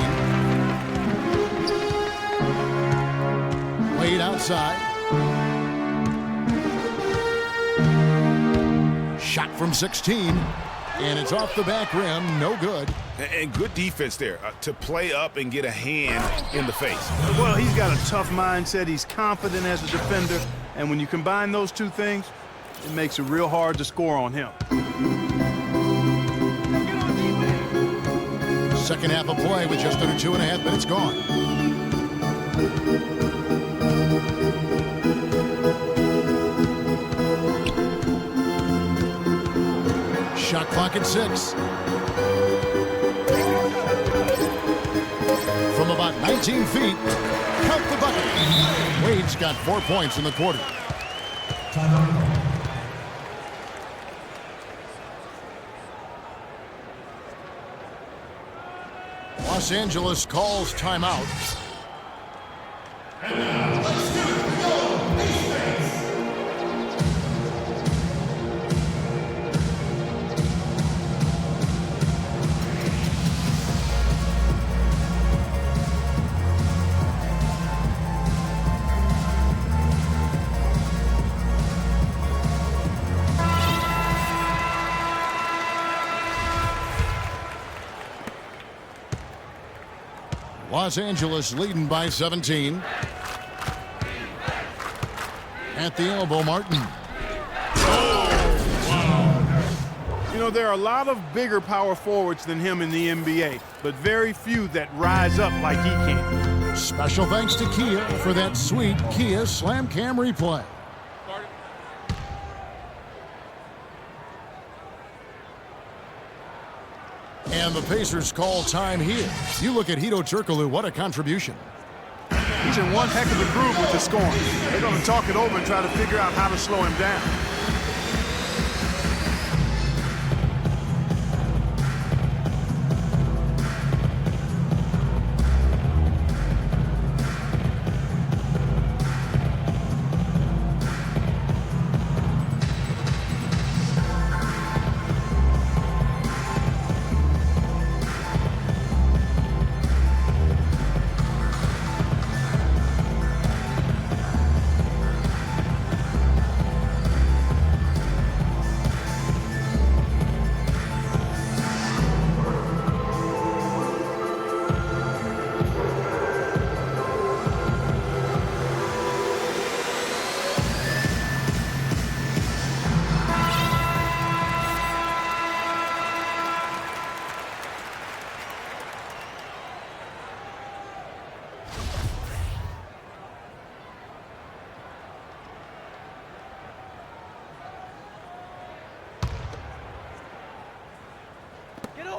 Wade outside. Shot from 16. And it's off the back rim. No good. And good defense there to play up and get a hand in the face. Well, he's got a tough mindset. He's confident as a defender. And when you combine those two things, it makes it real hard to score on him. Second half of play with just under 2.5 minutes gone. Shot clock at 6. From about 19 feet, count the bucket. Wade's got 4 points in the quarter. Los Angeles calls timeout. Los Angeles leading by 17. At the elbow, Martin. You know, there are a lot of bigger power forwards than him in the NBA, but very few that rise up like he can. Special thanks to Kia for that sweet Kia Slam Cam replay. And the Pacers call time here. You look at Hedo Turkoglu, what a contribution. He's in one heck of a groove with the scoring. They're going to talk it over and try to figure out how to slow him down.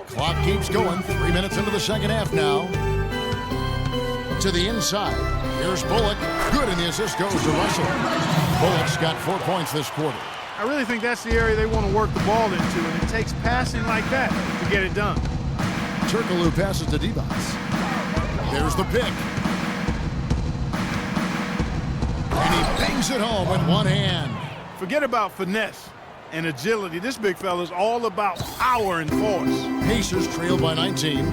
Clock keeps going. 3 minutes into the second half now. To the inside. Here's Bullock. Good, and the assist goes to Russell. Bullock's got 4 points this quarter. I really think that's the area they want to work the ball into, and it takes passing like that to get it done. Turkoglu passes to Divac. There's the pick. And he bangs it home with one hand. Forget about finesse and agility. This big fella's all about power and force. Pacers trail by 19.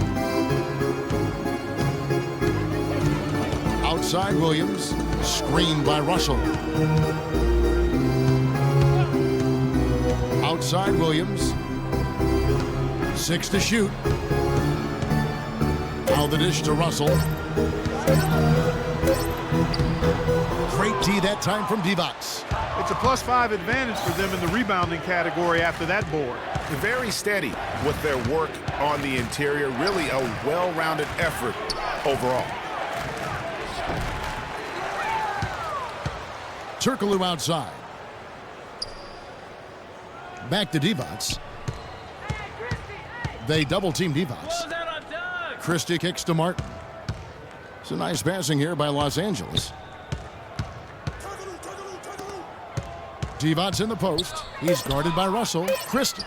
Outside Williams. Screened by Russell. Outside Williams. 6 to shoot. Now the dish to Russell. Great D that time from Divac. It's a +5 advantage for them in the rebounding category after that board. Very steady with their work on the interior. Really a well-rounded effort overall. Turkoglu outside. Back to Divac. They double-team Divac. Christie kicks to Martin. It's a nice passing here by Los Angeles. Divac in the post. He's guarded by Russell. Christie.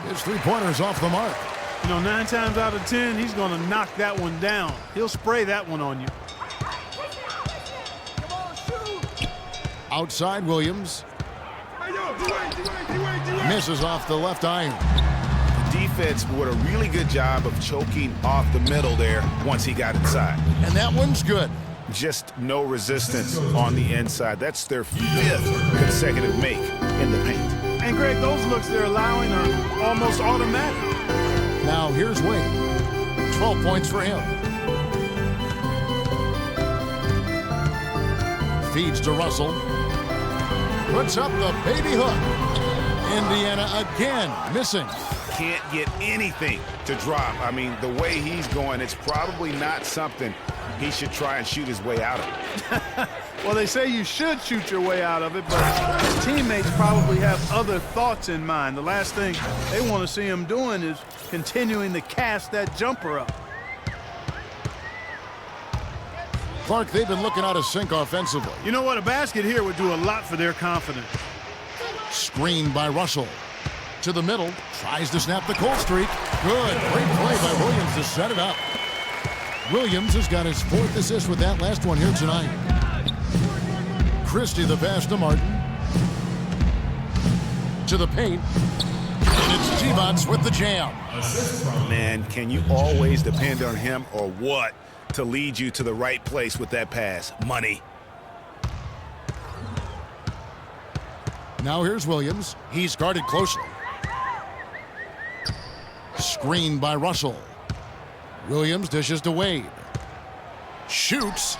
His three-pointer's off the mark. You know, 9 times out of 10, he's going to knock that one down. He'll spray that one on you. Outside Williams. Misses off the left iron. Defense did a really good job of choking off the middle there once he got inside. And that one's good. Just no resistance on the inside. That's their 5th consecutive make in the paint. And Greg, those looks they're allowing are almost automatic. Now here's Wade. 12 points for him. Feeds to Russell. Puts up the baby hook. Indiana again missing. Can't get anything to drop. I mean, the way he's going, it's probably not something he should try and shoot his way out of it. Well, they say you should shoot your way out of it, but his teammates probably have other thoughts in mind. The last thing they want to see him doing is continuing to cast that jumper up. Clark, they've been looking out of sync offensively. You know what? A basket here would do a lot for their confidence. Screen by Russell. To the middle. Tries to snap the cold streak. Good. Great play by Williams to set it up. Williams has got his 4th assist with that last one here tonight. Christie the pass to Martin. To the paint. And it's T-Bots with the jam. Man, can you always depend on him or what to lead you to the right place with that pass? Money. Now here's Williams. He's guarded closely. Screen by Russell. Williams dishes to Wade. Shoots.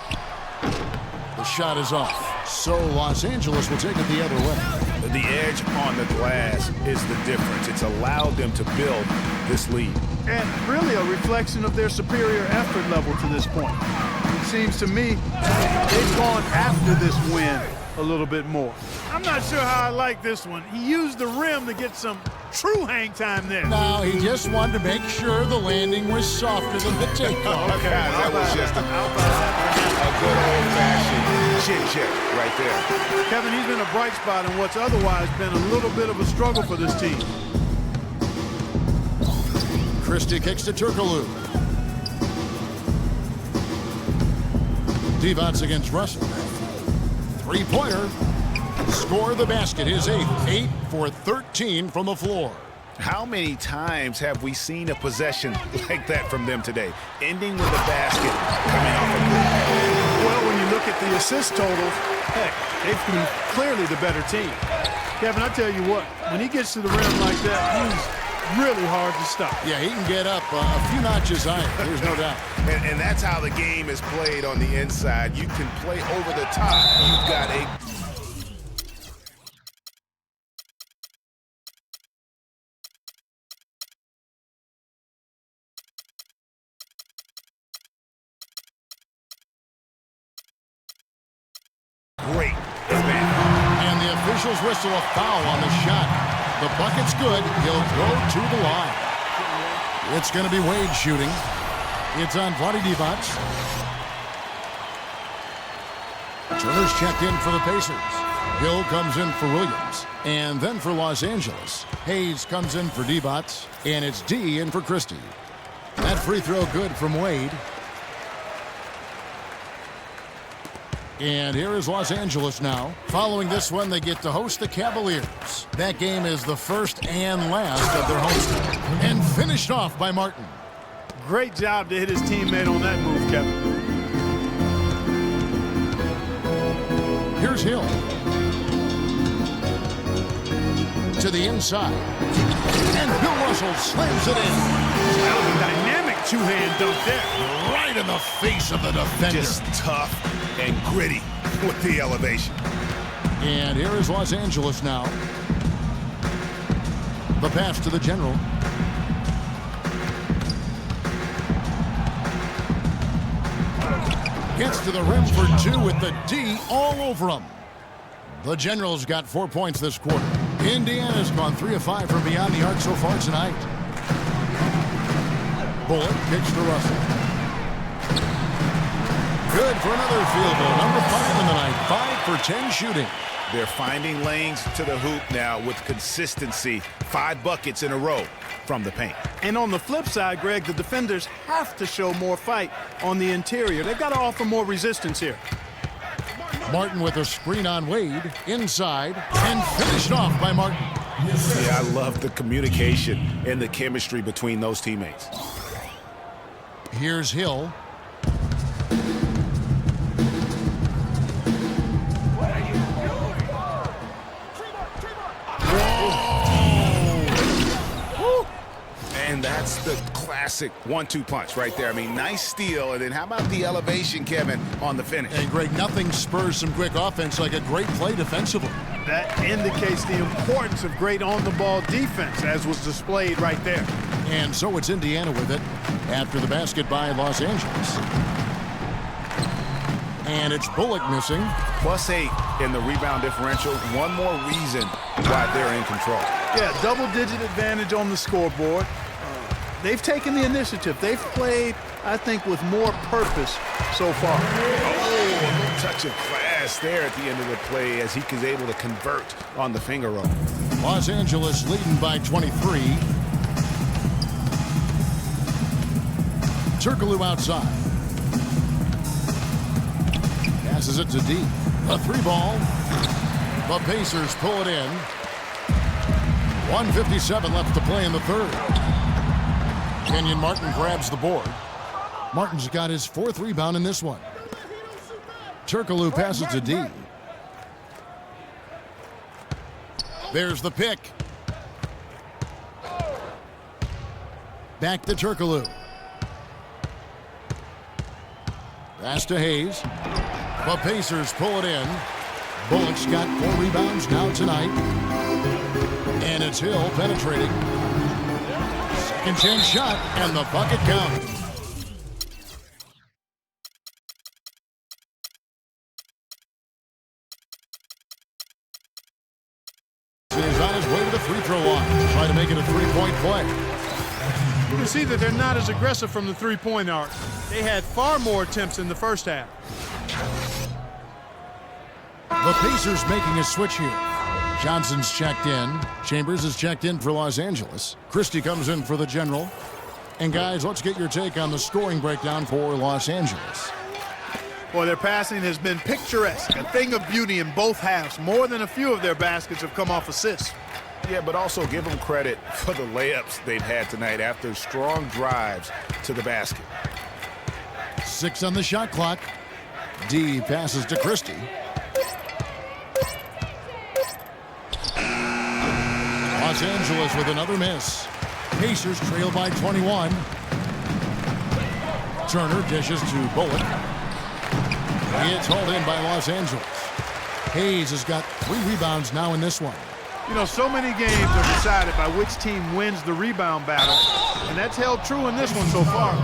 The shot is off. So Los Angeles will take it the other way. The edge on the glass is the difference. It's allowed them to build this lead. And really a reflection of their superior effort level to this point. It seems to me they've gone after this win a little bit more. I'm not sure how I like this one. He used the rim to get some true hang time there. No, he just wanted to make sure the landing was softer than the takeoff. Okay, that was just a good old-fashioned chin-check right there. Kevin, he's been a bright spot in what's otherwise been a little bit of a struggle for this team. Christie kicks to Turkoglu. T-Bots against Russell. Three-pointer. Score the basket, his 8th. 8 for 13 from the floor. How many times have we seen a possession like that from them today? Ending with a basket coming off a boot. Well, when you look at the assist totals, heck, they've been clearly the better team. Kevin, I tell you what, when he gets to the rim like that, he's really hard to stop. Yeah, he can get up a few notches higher, there's no doubt. And that's how the game is played on the inside. You can play over the top. You've got a... Great advantage. And the officials whistle a foul on the shot. The bucket's good. He'll go to the line. It's going to be Wade shooting. It's on Vlade Divac. Turner's checked in for the Pacers. Hill comes in for Williams. And then for Los Angeles, Hayes comes in for Divac. And it's D in for Christie. That free throw good from Wade. And here is Los Angeles now. Following this one, they get to host the Cavaliers. That game is the first and last of their hosting. And finished off by Martin. Great job to hit his teammate on that move, Kevin. Here's Hill. To the inside. And Bill Russell slams it in. That was a dynamic two-hand dunk there. Right in the face of the defender. Just tough and gritty with the elevation. And here is Los Angeles now. The pass to the general. Gets to the rim for 2 with the D all over him. The Generals got 4 points this quarter. Indiana's gone 3 of 5 from beyond the arc so far tonight. Bullock kicks to Russell. Good for another field goal. Number 5 in the night. 5 for 10 shooting. They're finding lanes to the hoop now with consistency. 5 buckets in a row from the paint. And on the flip side, Greg, the defenders have to show more fight on the interior. They've got to offer more resistance here. Martin with a screen on Wade. Inside. And finished off by Martin. Yeah, I love the communication and the chemistry between those teammates. Here's Hill. And that's the classic 1-2 punch right there. I mean, nice steal. And then how about the elevation, Kevin, on the finish? And Greg, nothing spurs some quick offense like a great play defensively. That indicates the importance of great on-the-ball defense, as was displayed right there. And so it's Indiana with it after the basket by Los Angeles. And it's Bullock missing. +8 in the rebound differential. One more reason why they're in control. Yeah, double-digit advantage on the scoreboard. They've taken the initiative. They've played, I think, with more purpose so far. Oh, a little touch of class there at the end of the play as he was able to convert on the finger roll. Los Angeles leading by 23. Turkoglu outside. Passes it to D. A 3-ball. The Pacers pull it in. 1:57 left to play in the third. Kenyon Martin grabs the board. Martin's got his 4th rebound in this one. Turkoglu passes to D. There's the pick. Back to Turkoglu. Pass to Hayes. The Pacers pull it in. Bullock's got 4 rebounds now tonight. And it's Hill penetrating. Second chance shot, and the bucket counts. He's on his way to the free throw line to try to make it a 3-point play. You can see that they're not as aggressive from the three-point arc. They had far more attempts in the first half. The Pacers making a switch here. Johnson's checked in. Chambers is checked in for Los Angeles. Christie comes in for the General. And guys, let's get your take on the scoring breakdown for Los Angeles. Boy, their passing has been picturesque, a thing of beauty in both halves. More than a few of their baskets have come off assists. Yeah, but also give them credit for the layups they've had tonight after strong drives to the basket. 6 on the shot clock. D passes to Christie. Los Angeles with another miss. Pacers trail by 21. Turner dishes to Bullock. It's hauled in by Los Angeles. Hayes has got 3 rebounds now in this one. You know, so many games are decided by which team wins the rebound battle, and that's held true in this one so far.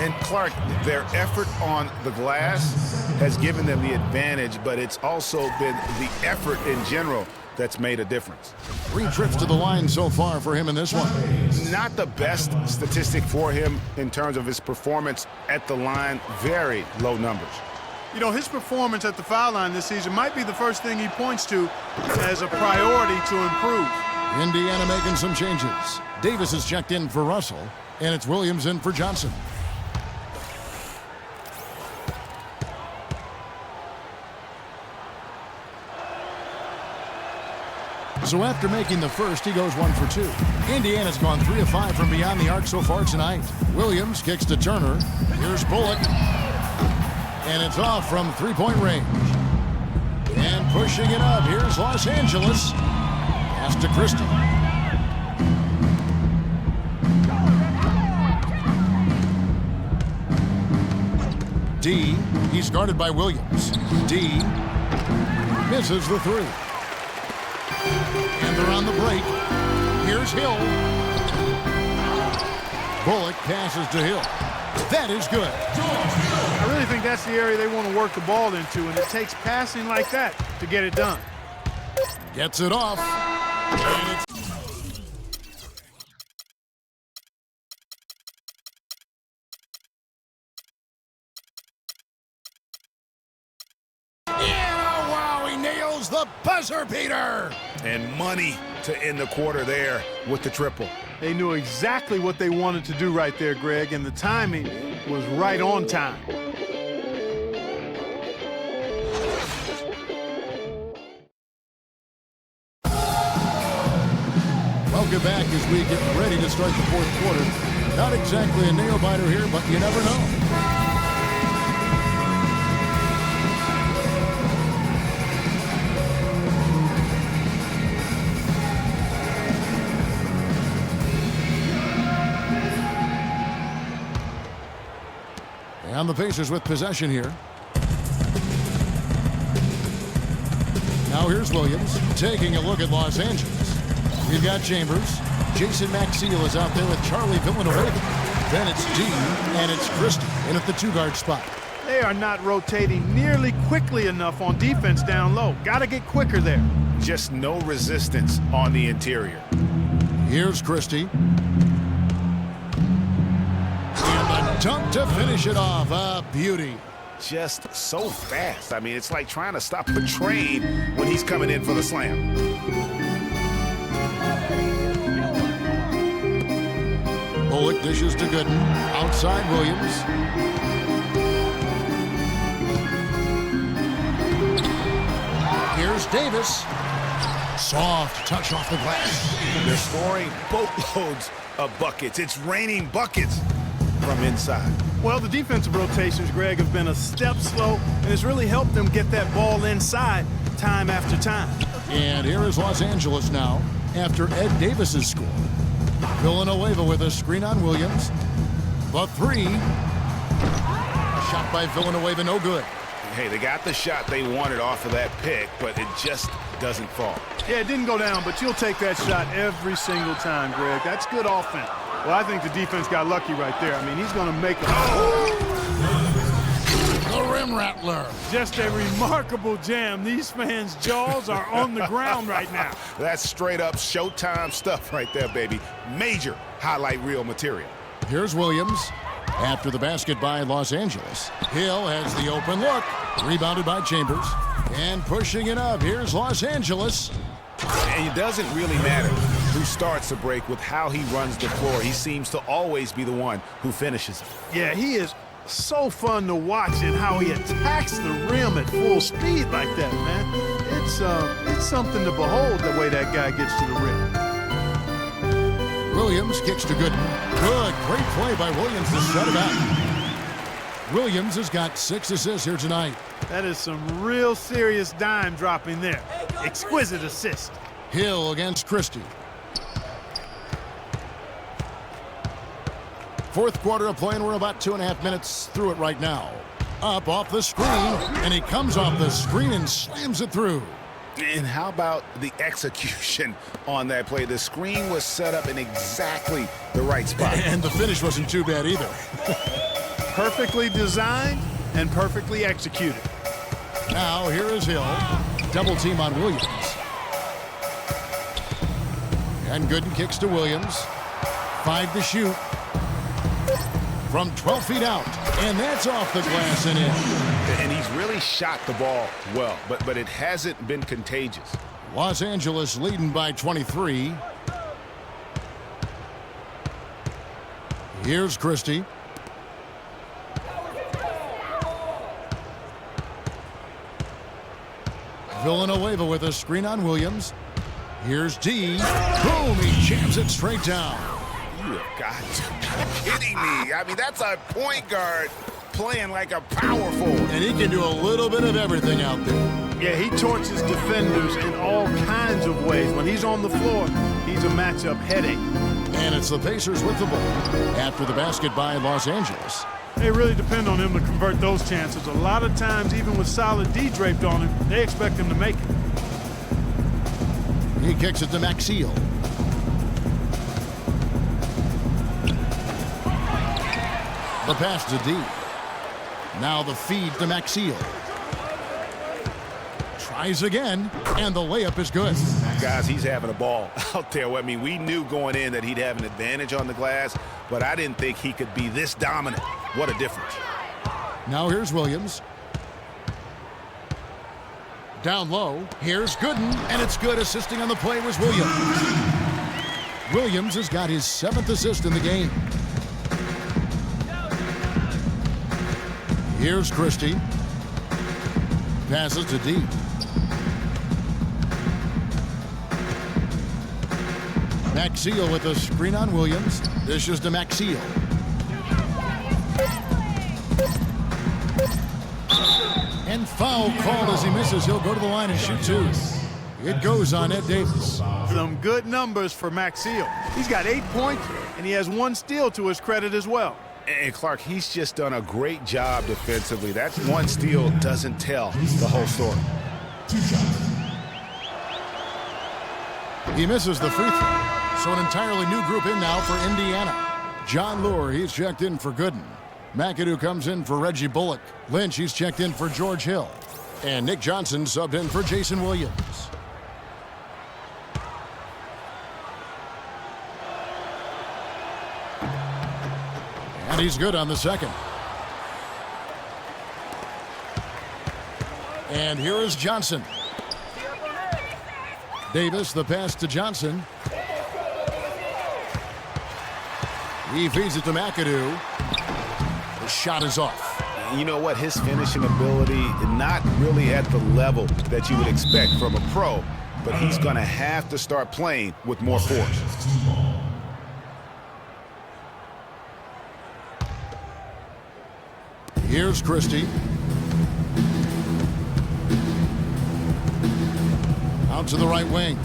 And Clark, their effort on the glass has given them the advantage, but it's also been the effort in general that's made a difference. 3 trips to the line so far for him in this one. Not the best statistic for him in terms of his performance at the line. Very low numbers. You know, his performance at the foul line this season might be the first thing he points to as a priority to improve. Indiana making some changes. Davis is checked in for Russell, and it's Williams in for Johnson. So after making the first, he goes 1 for 2. Indiana's gone 3 of 5 from beyond the arc so far tonight. Williams kicks to Turner. Here's Bullock. And it's off from 3-point range. And pushing it up, here's Los Angeles. Pass to Christie. D, he's guarded by Williams. D misses the 3. And they're on the break. Here's Hill. Bullock passes to Hill. That is good. I really think that's the area they want to work the ball into, and it takes passing like that to get it done. Gets it off. And it's the buzzer beater. And money to end the quarter there with the triple. They knew exactly what they wanted to do right there, Greg, and the timing was right on time. Welcome back as we get ready to start the 4th quarter. Not exactly a nail-biter here, but you never know. And the Pacers with possession here. Now here's Williams taking a look at Los Angeles. We've got Chambers. Jason Maxiel is out there with Charlie Villanueva. Then it's D, and it's Christie in at the 2-guard spot. They are not rotating nearly quickly enough on defense down low. Got to get quicker there. Just no resistance on the interior. Here's Christie. And the dunk to finish it off. A beauty. Just so fast. I mean, it's like trying to stop a train when he's coming in for the slam. Bullock dishes to Gooden. Outside Williams. Here's Davis. Soft touch off the glass. They're scoring boatloads of buckets. It's raining buckets from inside. Well, the defensive rotations, Greg, have been a step slow, and it's really helped them get that ball inside time after time. And here is Los Angeles now after Ed Davis's score. Villanueva with a screen on Williams. The three. Shot by Villanueva, no good. Hey, they got the shot they wanted off of that pick, but it just doesn't fall. Yeah, it didn't go down, but you'll take that shot every single time, Greg. That's good offense. Well, I think the defense got lucky right there. I mean, he's going to make a... The rim rattler. Just a remarkable jam. These fans' jaws are on the ground right now. That's straight up Showtime stuff right there, baby. Major highlight reel material. Here's Williams. After the basket by Los Angeles. Hill has the open look. Rebounded by Chambers. And pushing it up. Here's Los Angeles. And it doesn't really matter who starts the break with how he runs the floor. He seems to always be the one who finishes it. Yeah, he is so fun to watch in how he attacks the rim at full speed like that, man. It's something to behold the way that guy gets to the rim. Williams kicks to Gooden. Good, great play by Williams to set it up. Williams has got 6 assists here tonight. That is some real serious dime dropping there. Exquisite assist. Hill against Christie. Fourth quarter of play, and we're about 2.5 minutes through it right now. Up off the screen, and he comes off the screen and slams it through. And how about the execution on that play? The screen was set up in exactly the right spot. And the finish wasn't too bad either. Perfectly designed and perfectly executed. Now here is Hill. Double team on Williams. And Gooden kicks to Williams. 5 to shoot. From 12 feet out. And that's off the glass and in. And he's really shot the ball well, but it hasn't been contagious. Los Angeles leading by 23. Here's Christie. Villanueva with a screen on Williams. Here's D. Boom, he jams it straight down. You have got to be kidding me. I mean, that's a point guard playing like a power forward. And he can do a little bit of everything out there. Yeah, he torches defenders in all kinds of ways. When he's on the floor, he's a matchup headache. And it's the Pacers with the ball after the basket by Los Angeles. They really depend on him to convert those chances. A lot of times, even with solid D draped on him, they expect him to make it. He kicks it to Maxiel. The pass to D. Now the feed to Maxiel. Tries again, and the layup is good. Guys, he's having a ball out there. I mean, we knew going in that he'd have an advantage on the glass, but I didn't think he could be this dominant. What a difference. Now here's Williams. Down low, here's Gooden, and it's good. Assisting on the play was Williams. Williams has got his 7th assist in the game. Here's Christie. Passes to D. Maxiel with a screen on Williams. Dishes to Maxiel. And foul called as he misses. He'll go to the line and shoot 2. It goes on Ed Davis. Some good numbers for Maxiel. He's got 8 points, and he has 1 steal to his credit as well. And Clark, he's just done a great job defensively. That 1 steal doesn't tell the whole story. He misses the free throw. So an entirely new group in now for Indiana. John Lure, he's checked in for Gooden. McAdoo comes in for Reggie Bullock. Lynch, he's checked in for George Hill. And Nick Johnson subbed in for Jason Williams. And he's good on the second. And here is Johnson. Davis, the pass to Johnson. He feeds it to McAdoo. The shot is off. You know what? His finishing ability, not really at the level that you would expect from a pro, but he's going to have to start playing with more force. Here's Christie. Out to the right wing.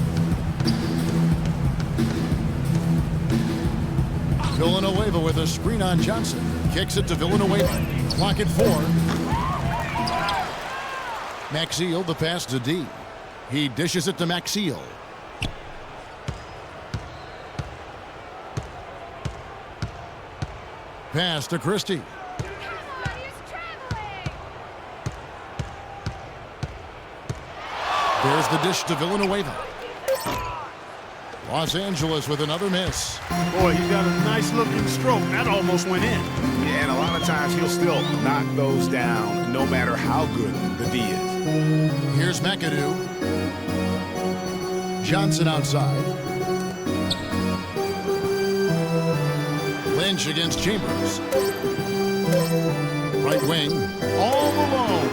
Villanueva with a screen on Johnson. Kicks it to Villanueva. Clock at 4. Maxiel, the pass to D. He dishes it to Maxiel. Pass to Christie. There's the dish to Villanueva. Los Angeles with another miss. Boy, he got a nice looking stroke. That almost went in. Yeah, and a lot of times he'll still knock those down no matter how good the D is. Here's McAdoo. Johnson outside. Lynch against Chambers. Right wing. All alone.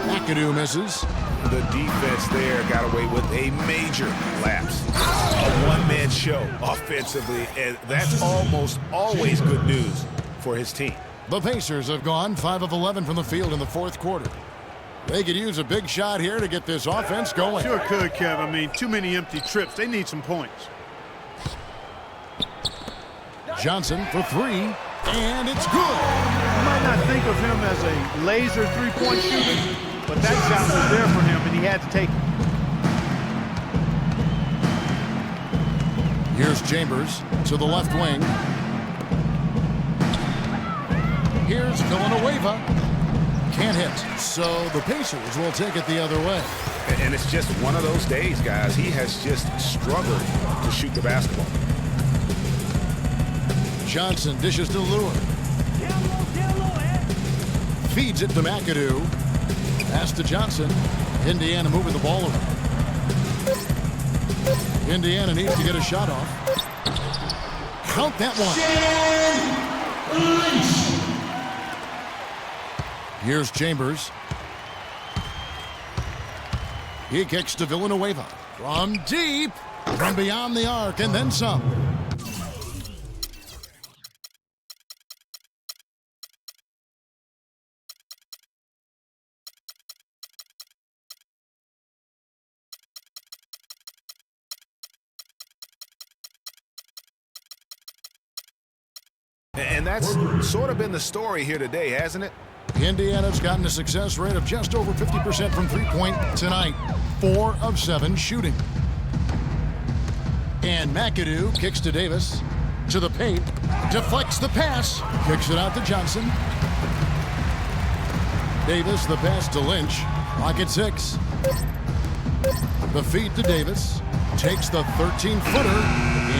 McAdoo misses. The defense there got away with a major lapse. A one-man show offensively, and that's almost always good news for his team. The Pacers have gone 5 of 11 from the field in the fourth quarter. They could use a big shot here to get this offense going. Sure could, Kev. I mean, too many empty trips. They need some points. Johnson for 3, and it's good. You might not think of him as a laser three-point shooter, but that shot was there for him, and he had to take it. Here's Chambers to the left wing. Here's Villanueva. Can't hit, so the Pacers will take it the other way. And it's just one of those days, guys. He has just struggled to shoot the basketball. Johnson dishes to Lure. Feeds it to McAdoo. Pass to Johnson. Indiana moving the ball around. Indiana needs to get a shot off. Count that one. Here's Chambers. He kicks to Villanueva. From deep. From beyond the arc and then some. And that's sort of been the story here today, hasn't it? Indiana's gotten a success rate of just over 50% from three-point tonight. 4 of 7 shooting. And McAdoo kicks to Davis. To the paint. Deflects the pass. Kicks it out to Johnson. Davis, the pass to Lynch. Clock at 6. The feed to Davis. Takes the 13-footer.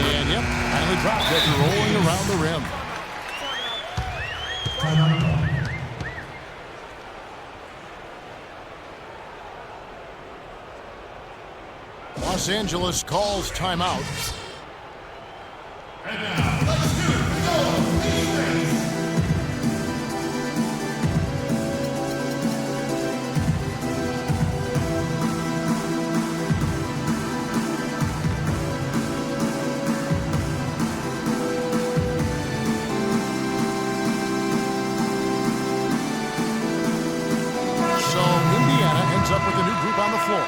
And, yep, finally dropped it, rolling around the rim. Los Angeles calls timeout. And now, let's do it. So Indiana ends up with a new group on the floor.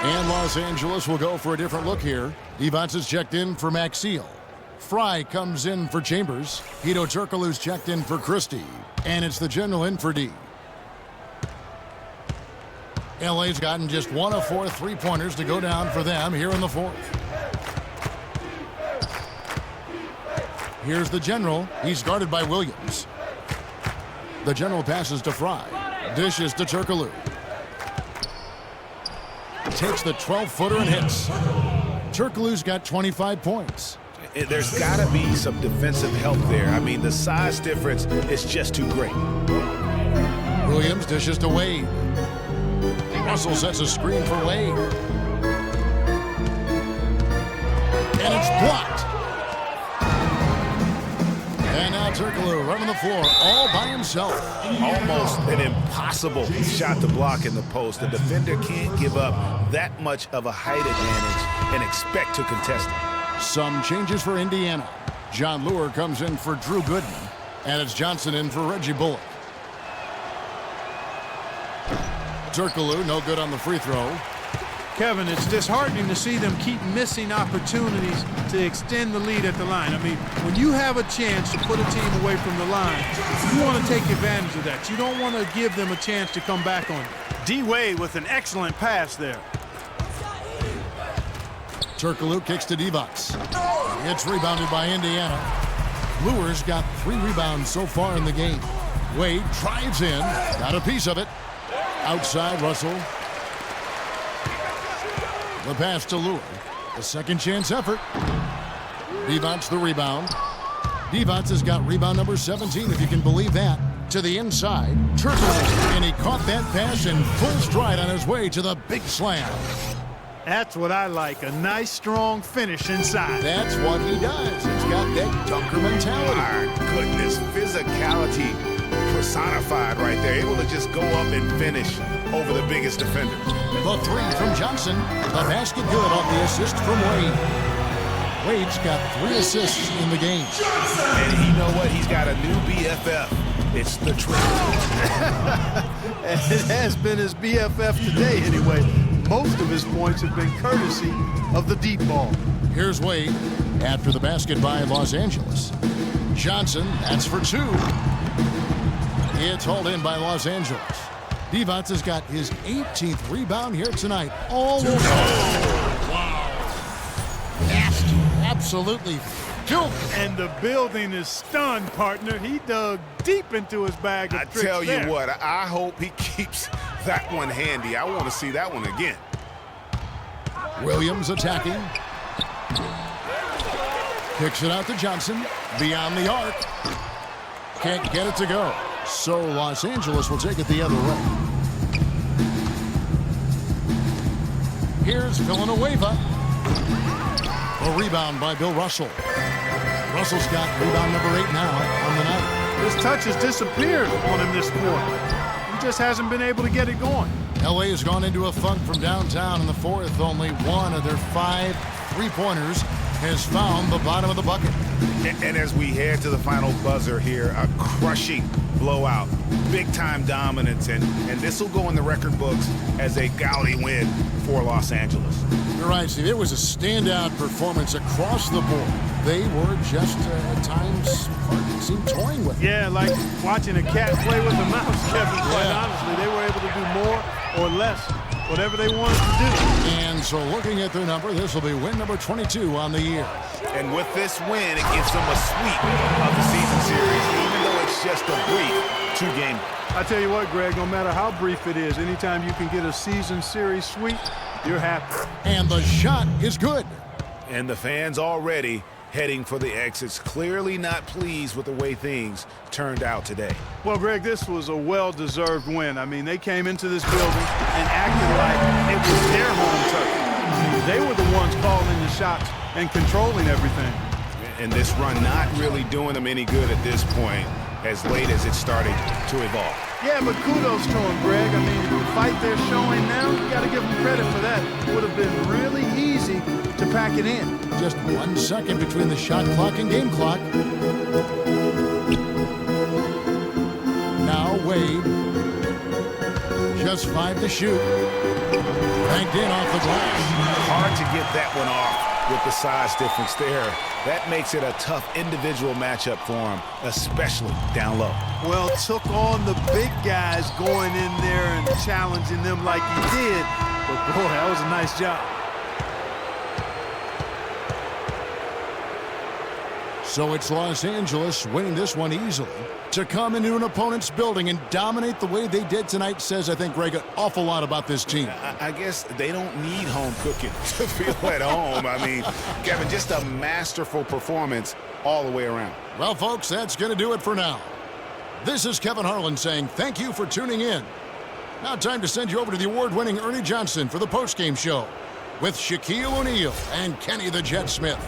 And Los Angeles will go for a different look here. Evans is checked in for Maxiel. Fry comes in for Chambers. Hito Turkoglu's checked in for Christie. And it's the general in for D. LA's gotten just 1 of 4 three-pointers to go down for them here in the fourth. Here's the general. He's guarded by Williams. The general passes to Fry. Dishes to Turkoglu. Takes the 12-footer and hits. Turkoglu's got 25 points. There's got to be some defensive help there. I mean, the size difference is just too great. Williams dishes to Wade. Russell sets a screen for Wade. And it's blocked. And now Turkoglu running the floor all by himself. Almost an impossible shot to block in the post. The defender can't give up that much of a height advantage and expect to contest it. Some changes for Indiana. John Lure comes in for Drew Gooden. And it's Johnson in for Reggie Bullock. Turkoglu, no good on the free throw. Kevin, it's disheartening to see them keep missing opportunities to extend the lead at the line. I mean, when you have a chance to put a team away from the line, you want to take advantage of that. You don't want to give them a chance to come back on it. dwade with an excellent pass there. Turkoglu kicks to Divac. It's rebounded by Indiana. Lure's got 3 rebounds so far in the game. Wade drives in, got a piece of it. Outside Russell. The pass to Lure. The second chance effort. Divac the rebound. Divac has got rebound number 17, if you can believe that. To the inside. Turkoglu, and he caught that pass in full stride on his way to the big slam. That's what I like, a nice, strong finish inside. That's what he does. He's got that dunker mentality. My goodness, physicality personified right there. Able to just go up and finish over the biggest defender. The 3 from Johnson. The basket good off the assist from Wade. Wade's got 3 assists in the game. And you know what? He's got a new BFF. It's the trick. It has been his BFF today anyway. Most of his points have been courtesy of the deep ball. Here's Wade after the basket by Los Angeles. Johnson, that's for 2. It's hauled in by Los Angeles. Divac has got his 18th rebound here tonight. All over. Wow. Nasty. Absolutely filthy. And the building is stunned, partner. He dug deep into his bag of tricks. I tell you there. what, I hope he keeps that one handy. I want to see that one again. Williams attacking. Kicks it out to Johnson. Beyond the arc. Can't get it to go. So Los Angeles will take it the other way. Here's Villanueva. A rebound by Bill Russell. Russell's got rebound number 8 now on the night. His touch has disappeared on him this quarter. He just hasn't been able to get it going. LA has gone into a funk from downtown in the 4th. Only 1 of their 5 3-pointers has found the bottom of the bucket. And as we head to the final buzzer here, a crushing blowout, big-time dominance, and this will go in the record books as a gaudy win for Los Angeles. You're right, Steve. It was a standout performance across the board. They were just, at times, it seemed toying with it. Yeah, like watching a cat play with a mouse, Kevin. Quite honestly, they were able to do more or less, whatever they wanted to do. And so looking at their number, this will be win number 22 on the year. And with this win, it gives them a sweep of the season series, even though it's just a brief 2-game. I tell you what, Greg, no matter how brief it is, anytime you can get a season series sweep, you're happy. And the shot is good. And the fans already heading for the exits, clearly not pleased with the way things turned out today. Well, Greg, this was a well-deserved win. I mean, they came into this building and acted like it was their home turf. They were the ones calling the shots and controlling everything. And this run not really doing them any good at this point, as late as it started to evolve. Yeah, but kudos to them, Greg. I mean, the fight they're showing now, you got to give them credit for that. It would have been really easy to pack it in. Just 1 second between the shot clock and game clock. Now Wade. Just 5 to shoot. Banked in off the glass. Hard to get that one off with the size difference there. That makes it a tough individual matchup for him, especially down low. Well, took on the big guys going in there and challenging them like he did. But boy, that was a nice job. So it's Los Angeles winning this one easily. To come into an opponent's building and dominate the way they did tonight says, I think, Greg, an awful lot about this team. I guess they don't need home cooking to feel at home. I mean, Kevin, just a masterful performance all the way around. Well, folks, that's going to do it for now. This is Kevin Harlan saying thank you for tuning in. Now time to send you over to the award-winning Ernie Johnson for the postgame show with Shaquille O'Neal and Kenny the Jet Smith.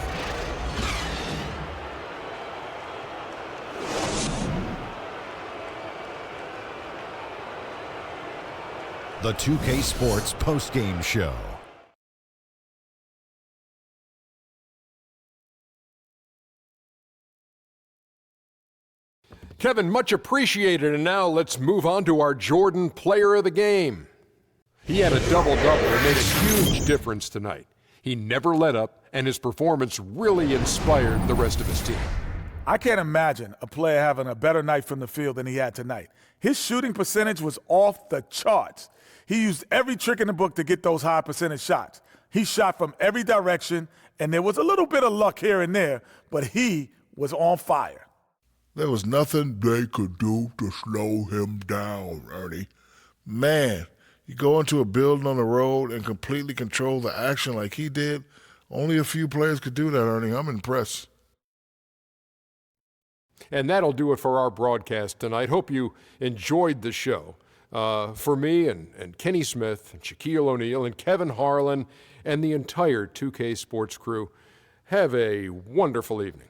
The 2K Sports postgame show. Kevin, much appreciated. And now let's move on to our Jordan Player of the Game. He had a double-double and made a huge difference tonight. He never let up, and his performance really inspired the rest of his team. I can't imagine a player having a better night from the field than he had tonight. His shooting percentage was off the charts. He used every trick in the book to get those high percentage shots. He shot from every direction, and there was a little bit of luck here and there, but he was on fire. There was nothing they could do to slow him down, Ernie. Man, you go into a building on the road and completely control the action like he did. Only a few players could do that, Ernie. I'm impressed. And that'll do it for our broadcast tonight. Hope you enjoyed the show. For me and Kenny Smith, and Shaquille O'Neal, and Kevin Harlan, and the entire 2K Sports crew, have a wonderful evening.